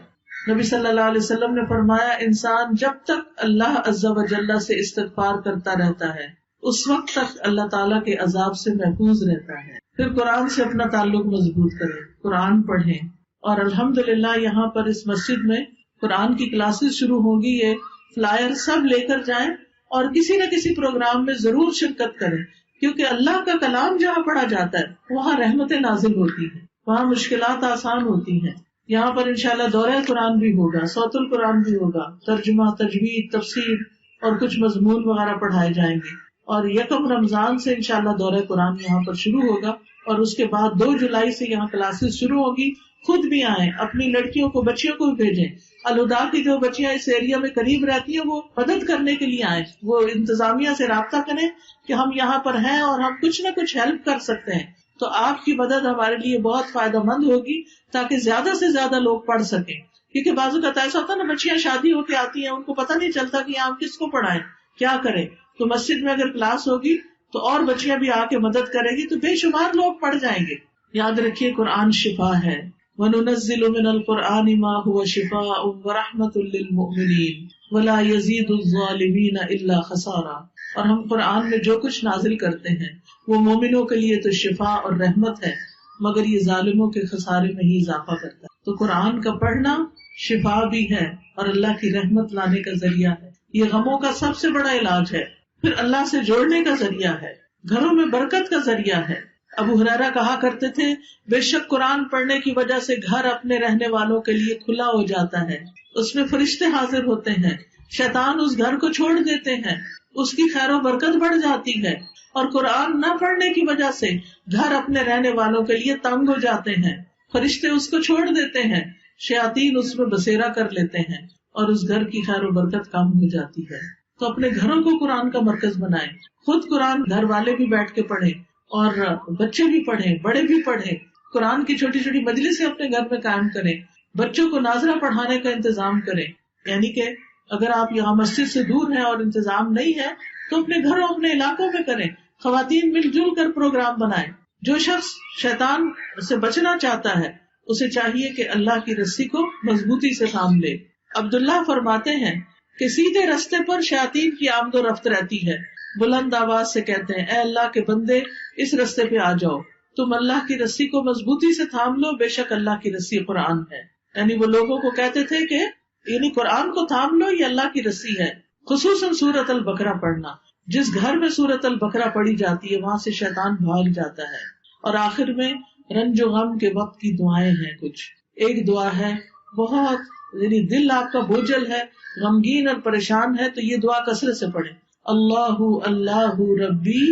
نبی صلی اللہ علیہ وسلم نے فرمایا انسان جب تک اللہ عز و جل سے استغفار کرتا رہتا ہے اس وقت تک اللہ تعالیٰ کے عذاب سے محفوظ رہتا ہے. پھر قرآن سے اپنا تعلق مضبوط کریں، قرآن پڑھیں. اور الحمدللہ یہاں پر اس مسجد میں قرآن کی کلاسز شروع ہوگی. یہ فلائر سب لے کر جائیں اور کسی نہ کسی پروگرام میں ضرور شرکت کریں، کیونکہ اللہ کا کلام جہاں پڑھا جاتا ہے وہاں رحمتیں نازل ہوتی ہیں، وہاں مشکلات آسان ہوتی ہیں. یہاں پر انشاءاللہ دورہ قرآن بھی ہوگا، صوت القرآن بھی ہوگا، ترجمہ، تجوید، تفسیر اور کچھ مضمون وغیرہ پڑھائے جائیں گے. اور 1 رمضان سے انشاءاللہ دورہ قرآن یہاں پر شروع ہوگا اور اس کے بعد 2 جولائی سے یہاں کلاسز شروع ہوگی. خود بھی آئیں، اپنی لڑکیوں کو، بچیوں کو بھی بھیجیں. الہدا کی جو بچیاں اس ایریا میں قریب رہتی ہیں وہ مدد کرنے کے لیے آئیں، وہ انتظامیہ سے رابطہ کریں کہ ہم یہاں پر ہیں اور ہم کچھ نہ کچھ ہیلپ کر سکتے ہیں. تو آپ کی مدد ہمارے لیے بہت فائدہ مند ہوگی تاکہ زیادہ سے زیادہ لوگ پڑھ سکیں. کیونکہ بعض اوقات ایسا ہوتا ہے نا، بچیاں شادی ہو کے آتی ہیں، ان کو پتہ نہیں چلتا کہ ہم کس کو پڑھائیں، کیا کریں. تو مسجد میں اگر کلاس ہوگی تو اور بچیاں بھی آ کے مدد کرے گی تو بے شمار لوگ پڑھ جائیں گے. یاد رکھیے قرآن شفا ہے. وَنُنَزِّلُ مِنَ الْقُرْآنِ مَا هُوَ شِفَاءٌ وَرَحْمَةٌ لِّلْمُؤْمِنِينَ وَلَا يَزِيدُ الظَّالِمِينَ إِلَّا خَسَارًا. اور ہم قرآن میں جو کچھ نازل کرتے ہیں وہ مومنوں کے لیے تو شفا اور رحمت ہے، مگر یہ ظالموں کے خسارے میں ہی اضافہ کرتا ہے. تو قرآن کا پڑھنا شفا بھی ہے اور اللہ کی رحمت لانے کا ذریعہ ہے. یہ غموں کا سب سے بڑا علاج ہے، پھر اللہ سے جوڑنے کا ذریعہ ہے، گھروں میں برکت کا ذریعہ ہے. ابو ہریرہ کہا کرتے تھے بے شک قرآن پڑھنے کی وجہ سے گھر اپنے رہنے والوں کے لیے کھلا ہو جاتا ہے، اس میں فرشتے حاضر ہوتے ہیں، شیطان اس گھر کو چھوڑ دیتے ہیں، اس کی خیر و برکت بڑھ جاتی ہے. اور قرآن نہ پڑھنے کی وجہ سے گھر اپنے رہنے والوں کے لیے تنگ ہو جاتے ہیں، فرشتے اس کو چھوڑ دیتے ہیں، شیاطین اس میں بسیرا کر لیتے ہیں اور اس گھر کی خیر و برکت کم ہو جاتی ہے. تو اپنے گھروں کو قرآن کا مرکز بنائیں، خود قرآن گھر والے بھی بیٹھ کے پڑھیں اور بچے بھی پڑھیں، بڑے بھی پڑھیں. قرآن کی چھوٹی چھوٹی مجلسیں اپنے گھر میں قائم کریں، بچوں کو ناظرہ پڑھانے کا انتظام کریں. یعنی کہ اگر آپ یہاں مسجد سے دور ہیں اور انتظام نہیں ہے تو اپنے گھروں اپنے علاقوں میں کریں. خواتین مل جل کر پروگرام بنائیں. جو شخص شیطان سے بچنا چاہتا ہے اسے چاہیے کہ اللہ کی رسی کو مضبوطی سے تھام لے. عبداللہ فرماتے ہیں کہ سیدھے رستے پر شیاطین کی آمد و رفت رہتی ہے. بلند آواز سے کہتے ہیں اے اللہ کے بندے اس رستے پہ آ جاؤ، تم اللہ کی رسی کو مضبوطی سے تھام لو، بے شک اللہ کی رسی قرآن ہے. یعنی وہ لوگوں کو کہتے تھے کہ یعنی قرآن کو تھام لو، یہ اللہ کی رسی ہے. خصوصاً سورۃ البقرہ پڑھنا. جس گھر میں سورۃ البقرہ پڑھی جاتی ہے وہاں سے شیطان بھاگ جاتا ہے. اور آخر میں رنج و غم کے وقت کی دعائیں ہیں کچھ. ایک دعا ہے بہت یعنی دل آپ کا بوجھل ہے، غمگین اور پریشان ہے تو یہ دعا کثرت سے پڑھیں. اللہ اللہ ربی،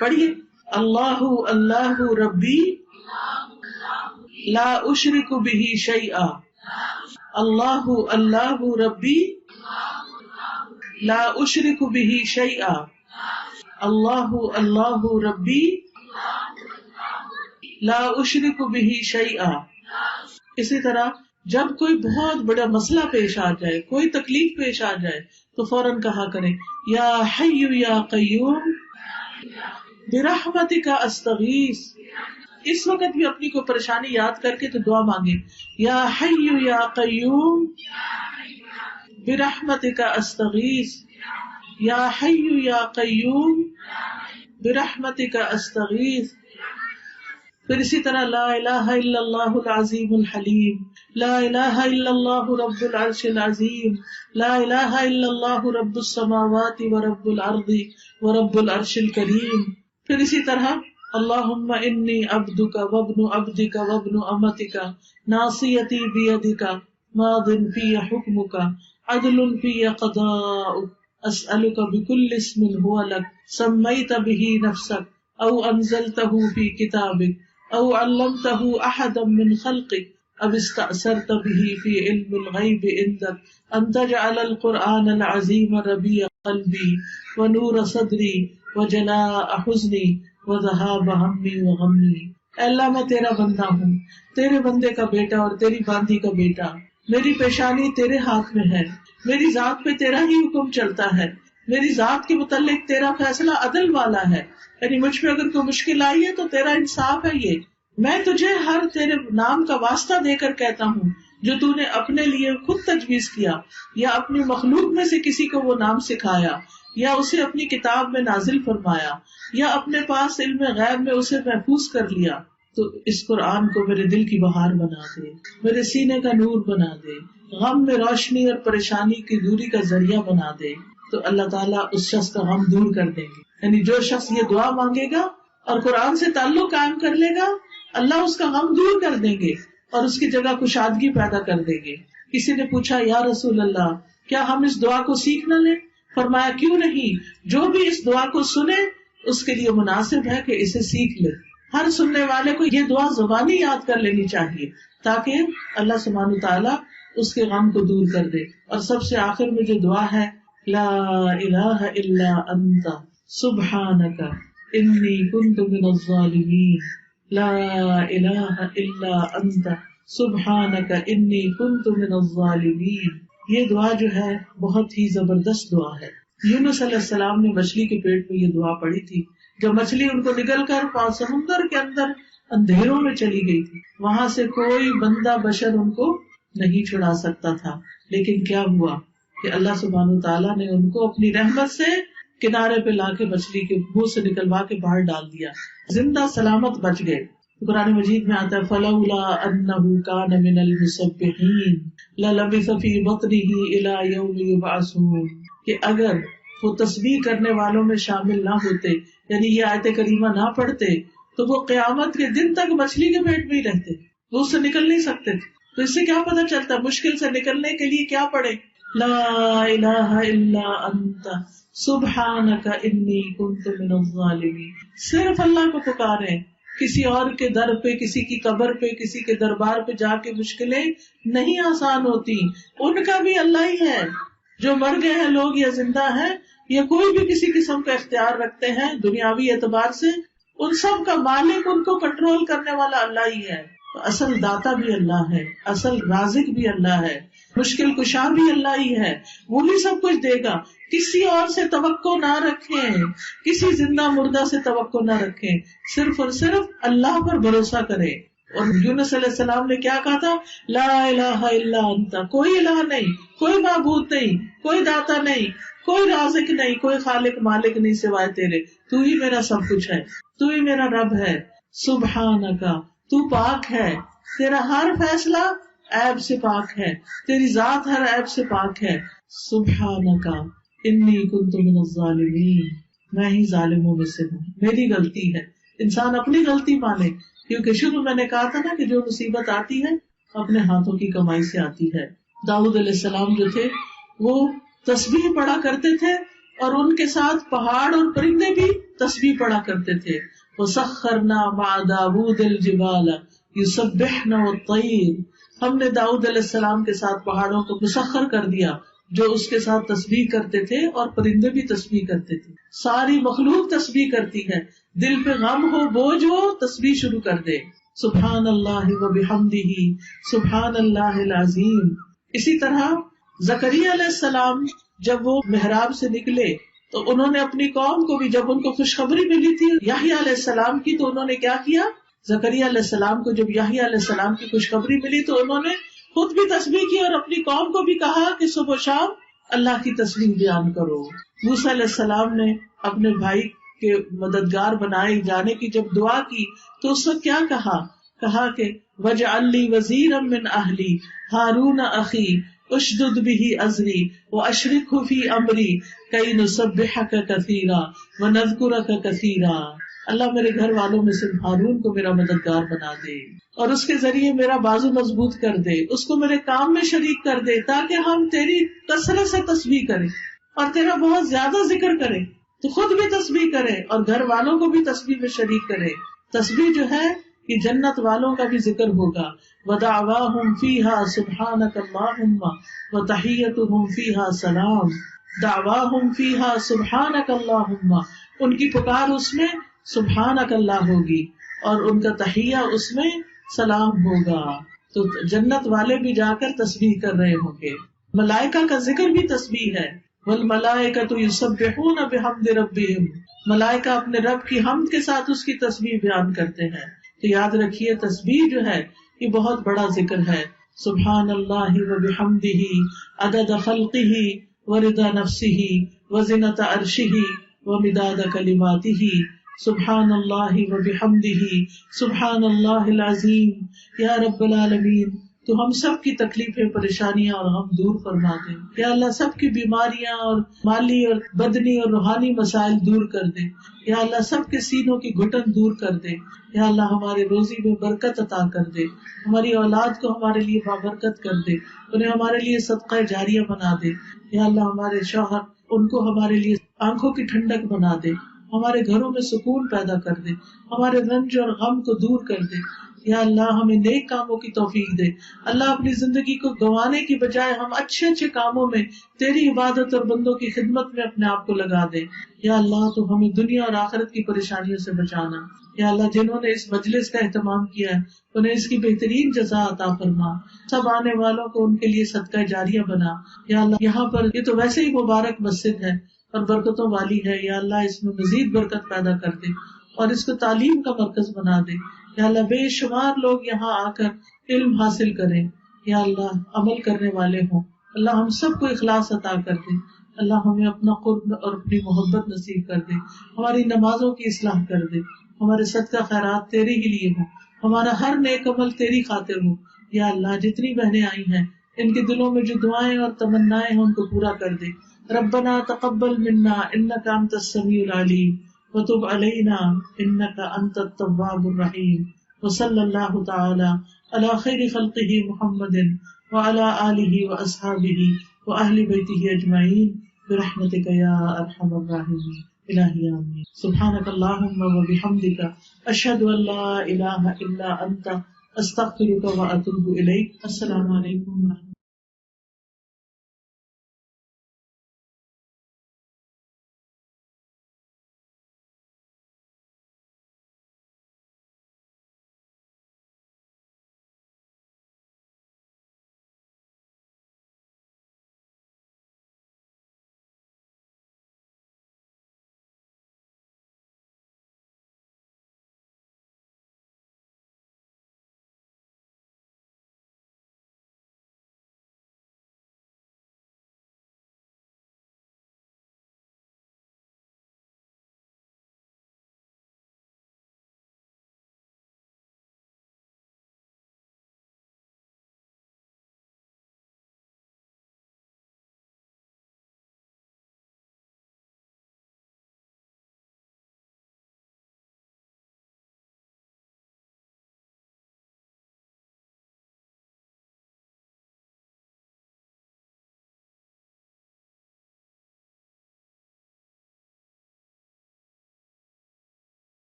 پڑھیے اللہ اللہ ربی لا اشرک بہ شیئا. اللہ اللہ ربی لا اشرک بہ شیئا. اللہ اللہ ربی لا اشرک بہ شیئا. اسی طرح جب کوئی بہت بڑا مسئلہ پیش آ جائے، کوئی تکلیف پیش آ جائے تو فوراً کہا کریں یا حی یا قیوم برحمتک استغیث. اس وقت بھی اپنی کوئی پریشانی یاد کر کے تو دعا مانگے یا حی یا قیوم برحمتک استغیث، یا حی یا قیوم برحمتک استغیث. پھر اسی طرح لا الہ الا اللہ العظیم الحلیم، لا الہ الا اللہ رب العرش العظیم، لا الہ الا اللہ رب السماوات ورب الارض ورب العرش الکریم. پھر اسی طرح اللہم انی عبدک وابن عبدک وابن امتک ناصیتی بیدک ماض فی حکمک عدل فی قضاؤک اسألک بکل اسم هو لک سمیت بہ نفسک او انزلتہ فی کتابک او علمتہ احدا من خلقک او استأثرت به فی علم الغیب عندک ان تجعل القرآن العظیم ربیع قلبی ونور صدری وجلاء حزنی وذہاب ہمی وغمی. اے اللہ میں تیرا بندہ ہوں، تیرے بندے کا بیٹا اور تیری باندھی کا بیٹا. میری پیشانی تیرے ہاتھ میں ہے، میری ذات پہ تیرا ہی حکم چلتا ہے، میری ذات کے متعلق تیرا فیصلہ عدل والا ہے. یعنی مجھ پہ اگر کوئی مشکل آئی ہے تو تیرا انصاف ہے. یہ میں تجھے ہر تیرے نام کا واسطہ دے کر کہتا ہوں جو تو نے اپنے لیے خود تجویز کیا یا اپنی مخلوق میں سے کسی کو وہ نام سکھایا یا اسے اپنی کتاب میں نازل فرمایا یا اپنے پاس علم غیب میں اسے محفوظ کر لیا. تو اس قرآن کو میرے دل کی بہار بنا دے، میرے سینے کا نور بنا دے، غم میں روشنی اور پریشانی کی دوری کا ذریعہ بنا دے. تو اللہ تعالیٰ اس شخص کا غم دور کر دیں گے. یعنی جو شخص یہ دعا مانگے گا اور قرآن سے تعلق قائم کر لے گا اللہ اس کا غم دور کر دیں گے اور اس کی جگہ کشادگی پیدا کر دیں گے. کسی نے پوچھا یا رسول اللہ کیا ہم اس دعا کو سیکھ نہ لیں؟ فرمایا کیوں نہیں، جو بھی اس دعا کو سنے اس کے لیے مناسب ہے کہ اسے سیکھ لے. ہر سننے والے کو یہ دعا زبانی یاد کر لینی چاہیے تاکہ اللہ سبحانہ تعالیٰ اس کے غم کو دور کر دے. اور سب سے آخر میں جو دعا ہے لا الہ الا انت سبحانک انی کنت من الظالمین، لا الہ الا انت سبحانک انی کنت من الظالمین. یہ دعا جو ہے بہت ہی زبردست دعا ہے. یونس علیہ السلام نے مچھلی کے پیٹ میں یہ دعا پڑھی تھی جب مچھلی ان کو نگل کر سمندر کے اندر اندھیروں میں چلی گئی تھی. وہاں سے کوئی بندہ بشر ان کو نہیں چھڑا سکتا تھا. لیکن کیا ہوا کہ اللہ سبحانہ تعالیٰ نے ان کو اپنی رحمت سے کنارے پہ لا کے مچھلی کے منہ سے نکلوا کے باہر ڈال دیا، زندہ سلامت بچ گئے. قرآن مجید میں آتا ہے فلولا انہ کان من المسبحین للبث فی بطنہ الی یوم یبعثون، کہ اگر وہ تسبیح کرنے والوں میں شامل نہ ہوتے یعنی یہ آیت کریمہ نہ پڑھتے تو وہ قیامت کے دن تک مچھلی کے پیٹ میں ہی رہتے، وہ اس سے نکل نہیں سکتے تھے. تو اس سے کیا پتہ چلتا مشکل سے نکلنے کے لیے کیا پڑھے؟ لا الہ الا انت سبحانک انی کنت من الظالمین. صرف اللہ کو پکاریں، کسی اور کے در پہ، کسی کی قبر پہ، کسی کے دربار پہ جا کے مشکلیں نہیں آسان ہوتی. ان کا بھی اللہ ہی ہے. جو مر گئے ہیں لوگ یا زندہ ہیں یا کوئی بھی کسی قسم کا اختیار رکھتے ہیں دنیاوی اعتبار سے، ان سب کا مالک، ان کو کنٹرول کرنے والا اللہ ہی ہے. تو اصل داتا بھی اللہ ہے، اصل رازق بھی اللہ ہے، مشکل کشا بھی اللہ ہی ہے. وہی سب کچھ دے گا. کسی اور سے توقع نہ رکھیں، کسی زندہ مردہ سے توقع نہ رکھیں، صرف اور صرف اللہ پر بھروسہ کریں. اور یونس علیہ السلام نے کیا کہا تھا؟ لا الہ الا انت، کوئی الہ نہیں، کوئی معبود نہیں، کوئی داتا نہیں، کوئی رازق نہیں، کوئی خالق مالک نہیں سوائے تیرے. تو ہی میرا سب کچھ ہے، تو ہی میرا رب ہے. سبحانک، تو پاک ہے، تیرا ہر فیصلہ عیب سے پاک ہے، تیری ذات ہر عیب سے پاک ہے. سبحانک انی کنت من الظالمین، میں ہی ظالموں میں سے ہوں، میری غلطی ہے. انسان اپنی غلطی مانے، کیونکہ شروع میں نے کہا تھا نا کہ جو مصیبت آتی ہے اپنے ہاتھوں کی کمائی سے آتی ہے. داؤد علیہ السلام جو تھے وہ تسبیح پڑھا کرتے تھے، اور ان کے ساتھ پہاڑ اور پرندے بھی تسبیح پڑھا کرتے تھے. وَسَخَّرْنَا مَعَ دَاوُودَ الْجِبَالَ يُسَبِّحْنَ وَالطَّيْرَ، ہم نے داؤد علیہ السلام کے ساتھ پہاڑوں کو مسخر کر دیا جو اس کے ساتھ تسبیح کرتے تھے، اور پرندے بھی تسبیح کرتے تھے. ساری مخلوق تسبیح کرتی ہے. دل پہ غم ہو، بوجھ ہو، تسبیح شروع کر دے. سبحان اللہ وبحمدہ سبحان اللہ العظیم. اسی طرح زکریا علیہ السلام جب وہ محراب سے نکلے تو انہوں نے اپنی قوم کو بھی، جب ان کو خوشخبری ملی تھی یحییٰ علیہ السلام کی، تو انہوں نے کیا کیا؟ زکریا علیہ السلام کو جب یحییٰ علیہ السلام کی خوشخبری ملی تو انہوں نے خود بھی تسبیح کی اور اپنی قوم کو بھی کہا کہ صبح و شام اللہ کی تسبیح بیان کرو. موسیٰ علیہ السلام نے اپنے بھائی کے مددگار بنائے جانے کی جب دعا کی تو اس وقت کیا کہا کہ وَاجْعَلْ لِي وَزِيرًا مِّنْ أَهْلِي هَارُونَ أَخِي اشدد به ازری واشرکه فی امری کئی نسبحک کثیرا ونذکرک کثیرا. اللہ میرے گھر والوں میں سے ہارون کو میرا مددگار بنا دے اور اس کے ذریعے میرا بازو مضبوط کر دے، اس کو میرے کام میں شریک کر دے، تاکہ ہم تیری کثرت سے تسبیح کریں اور تیرا بہت زیادہ ذکر کریں، تو خود بھی تسبیح کرے اور گھر والوں کو بھی تسبیح میں شریک کرے. تسبیح جو ہے کہ جنت والوں کا بھی ذکر ہوگا. وَدَعْوَاهُمْ فِيهَا سُبْحَانَكَ اللَّهُمَّ وَتَحِيَّتُهُمْ فِيهَا سَلَامٌ. دعواہم فیہا سبحانک اللہم، ان کی پکار اس میں سبحانک اللہ ہوگی اور ان کا تحیہ اس میں سلام ہوگا. تو جنت والے بھی جا کر تسبیح کر رہے ہوں گے. ملائکہ کا ذکر بھی تسبیح ہے. والملائکۃ یسبحون بحمد ربہم، ملائکہ اپنے رب کی حمد کے ساتھ اس کی تسبیح بیان کرتے ہیں. تو یاد رکھیے تسبیح جو ہے یہ بہت بڑا ذکر ہے. سبحان اللہ وبحمدہ عدد خلقہ ورضا نفسہ وزنۃ عرشہ ومداد کلماتہ. سبحان اللہ وبحمدہ سبحان اللہ العظیم. یا رب العالمین تو ہم سب کی تکلیفیں، پریشانیاں اور غم دور فرما دے. یا اللہ سب کی بیماریاں اور مالی اور بدنی اور روحانی مسائل دور کر دے. یا اللہ سب کے سینوں کی گھٹن دور کر دے. یا اللہ ہمارے روزی میں برکت عطا کر دے. ہماری اولاد کو ہمارے لیے بابرکت کر دے، انہیں ہمارے لیے صدقہ جاریہ بنا دے. یا اللہ ہمارے شوہر، ان کو ہمارے لیے آنکھوں کی ٹھنڈک بنا دے، ہمارے گھروں میں سکون پیدا کر دے، ہمارے رنج اور غم کو دور کر دے. یا اللہ ہمیں نیک کاموں کی توفیق دے. اللہ اپنی زندگی کو گنوانے کی بجائے ہم اچھے اچھے کاموں میں تیری عبادت اور بندوں کی خدمت میں اپنے آپ کو لگا دے. یا اللہ تو ہمیں دنیا اور آخرت کی پریشانیوں سے بچانا. یا اللہ جنہوں نے اس مجلس کا اہتمام کیا ہے انہیں اس کی بہترین جزا عطا فرما. سب آنے والوں کو ان کے لیے صدقہ جاریہ بنا. یا اللہ یہاں پر یہ تو ویسے ہی مبارک مسجد ہے اور برکتوں والی ہے. یا اللہ اس میں مزید برکت پیدا کر دے اور اس کو تعلیم کا مرکز بنا دے. یا اللہ بے شمار لوگ یہاں آ کر علم حاصل کریں. یا اللہ عمل کرنے والے ہوں. اللہ ہم سب کو اخلاص عطا کر دے. اللہ ہمیں اپنا قرب اور اپنی محبت نصیب کر دے. ہماری نمازوں کی اصلاح کر دے. ہمارے صدقہ خیرات تیرے ہی لیے ہوں. ہمارا ہر نیک عمل تیری خاطر ہو. یا اللہ جتنی بہنیں آئی ہیں ان کے دلوں میں جو دعائیں اور تمنائیں ہیں ان کو پورا کر دے. ربنا تقبل منا انک انت السمیع العلیم وتب علینا انک انت التواب الرحیم. وصلی اللہ تعالی علی خیر خلقہ محمد وعلی آلہ واصحابہ واہل بیتہ اجمعین برحمتک یا ارحم الراحمین. الہی آمین. سبحانک اللہم وبحمدک اشہد ان لا الہ الا انت استغفرک واتوب الیک. السلام علیکم ورحمۃ اللہ.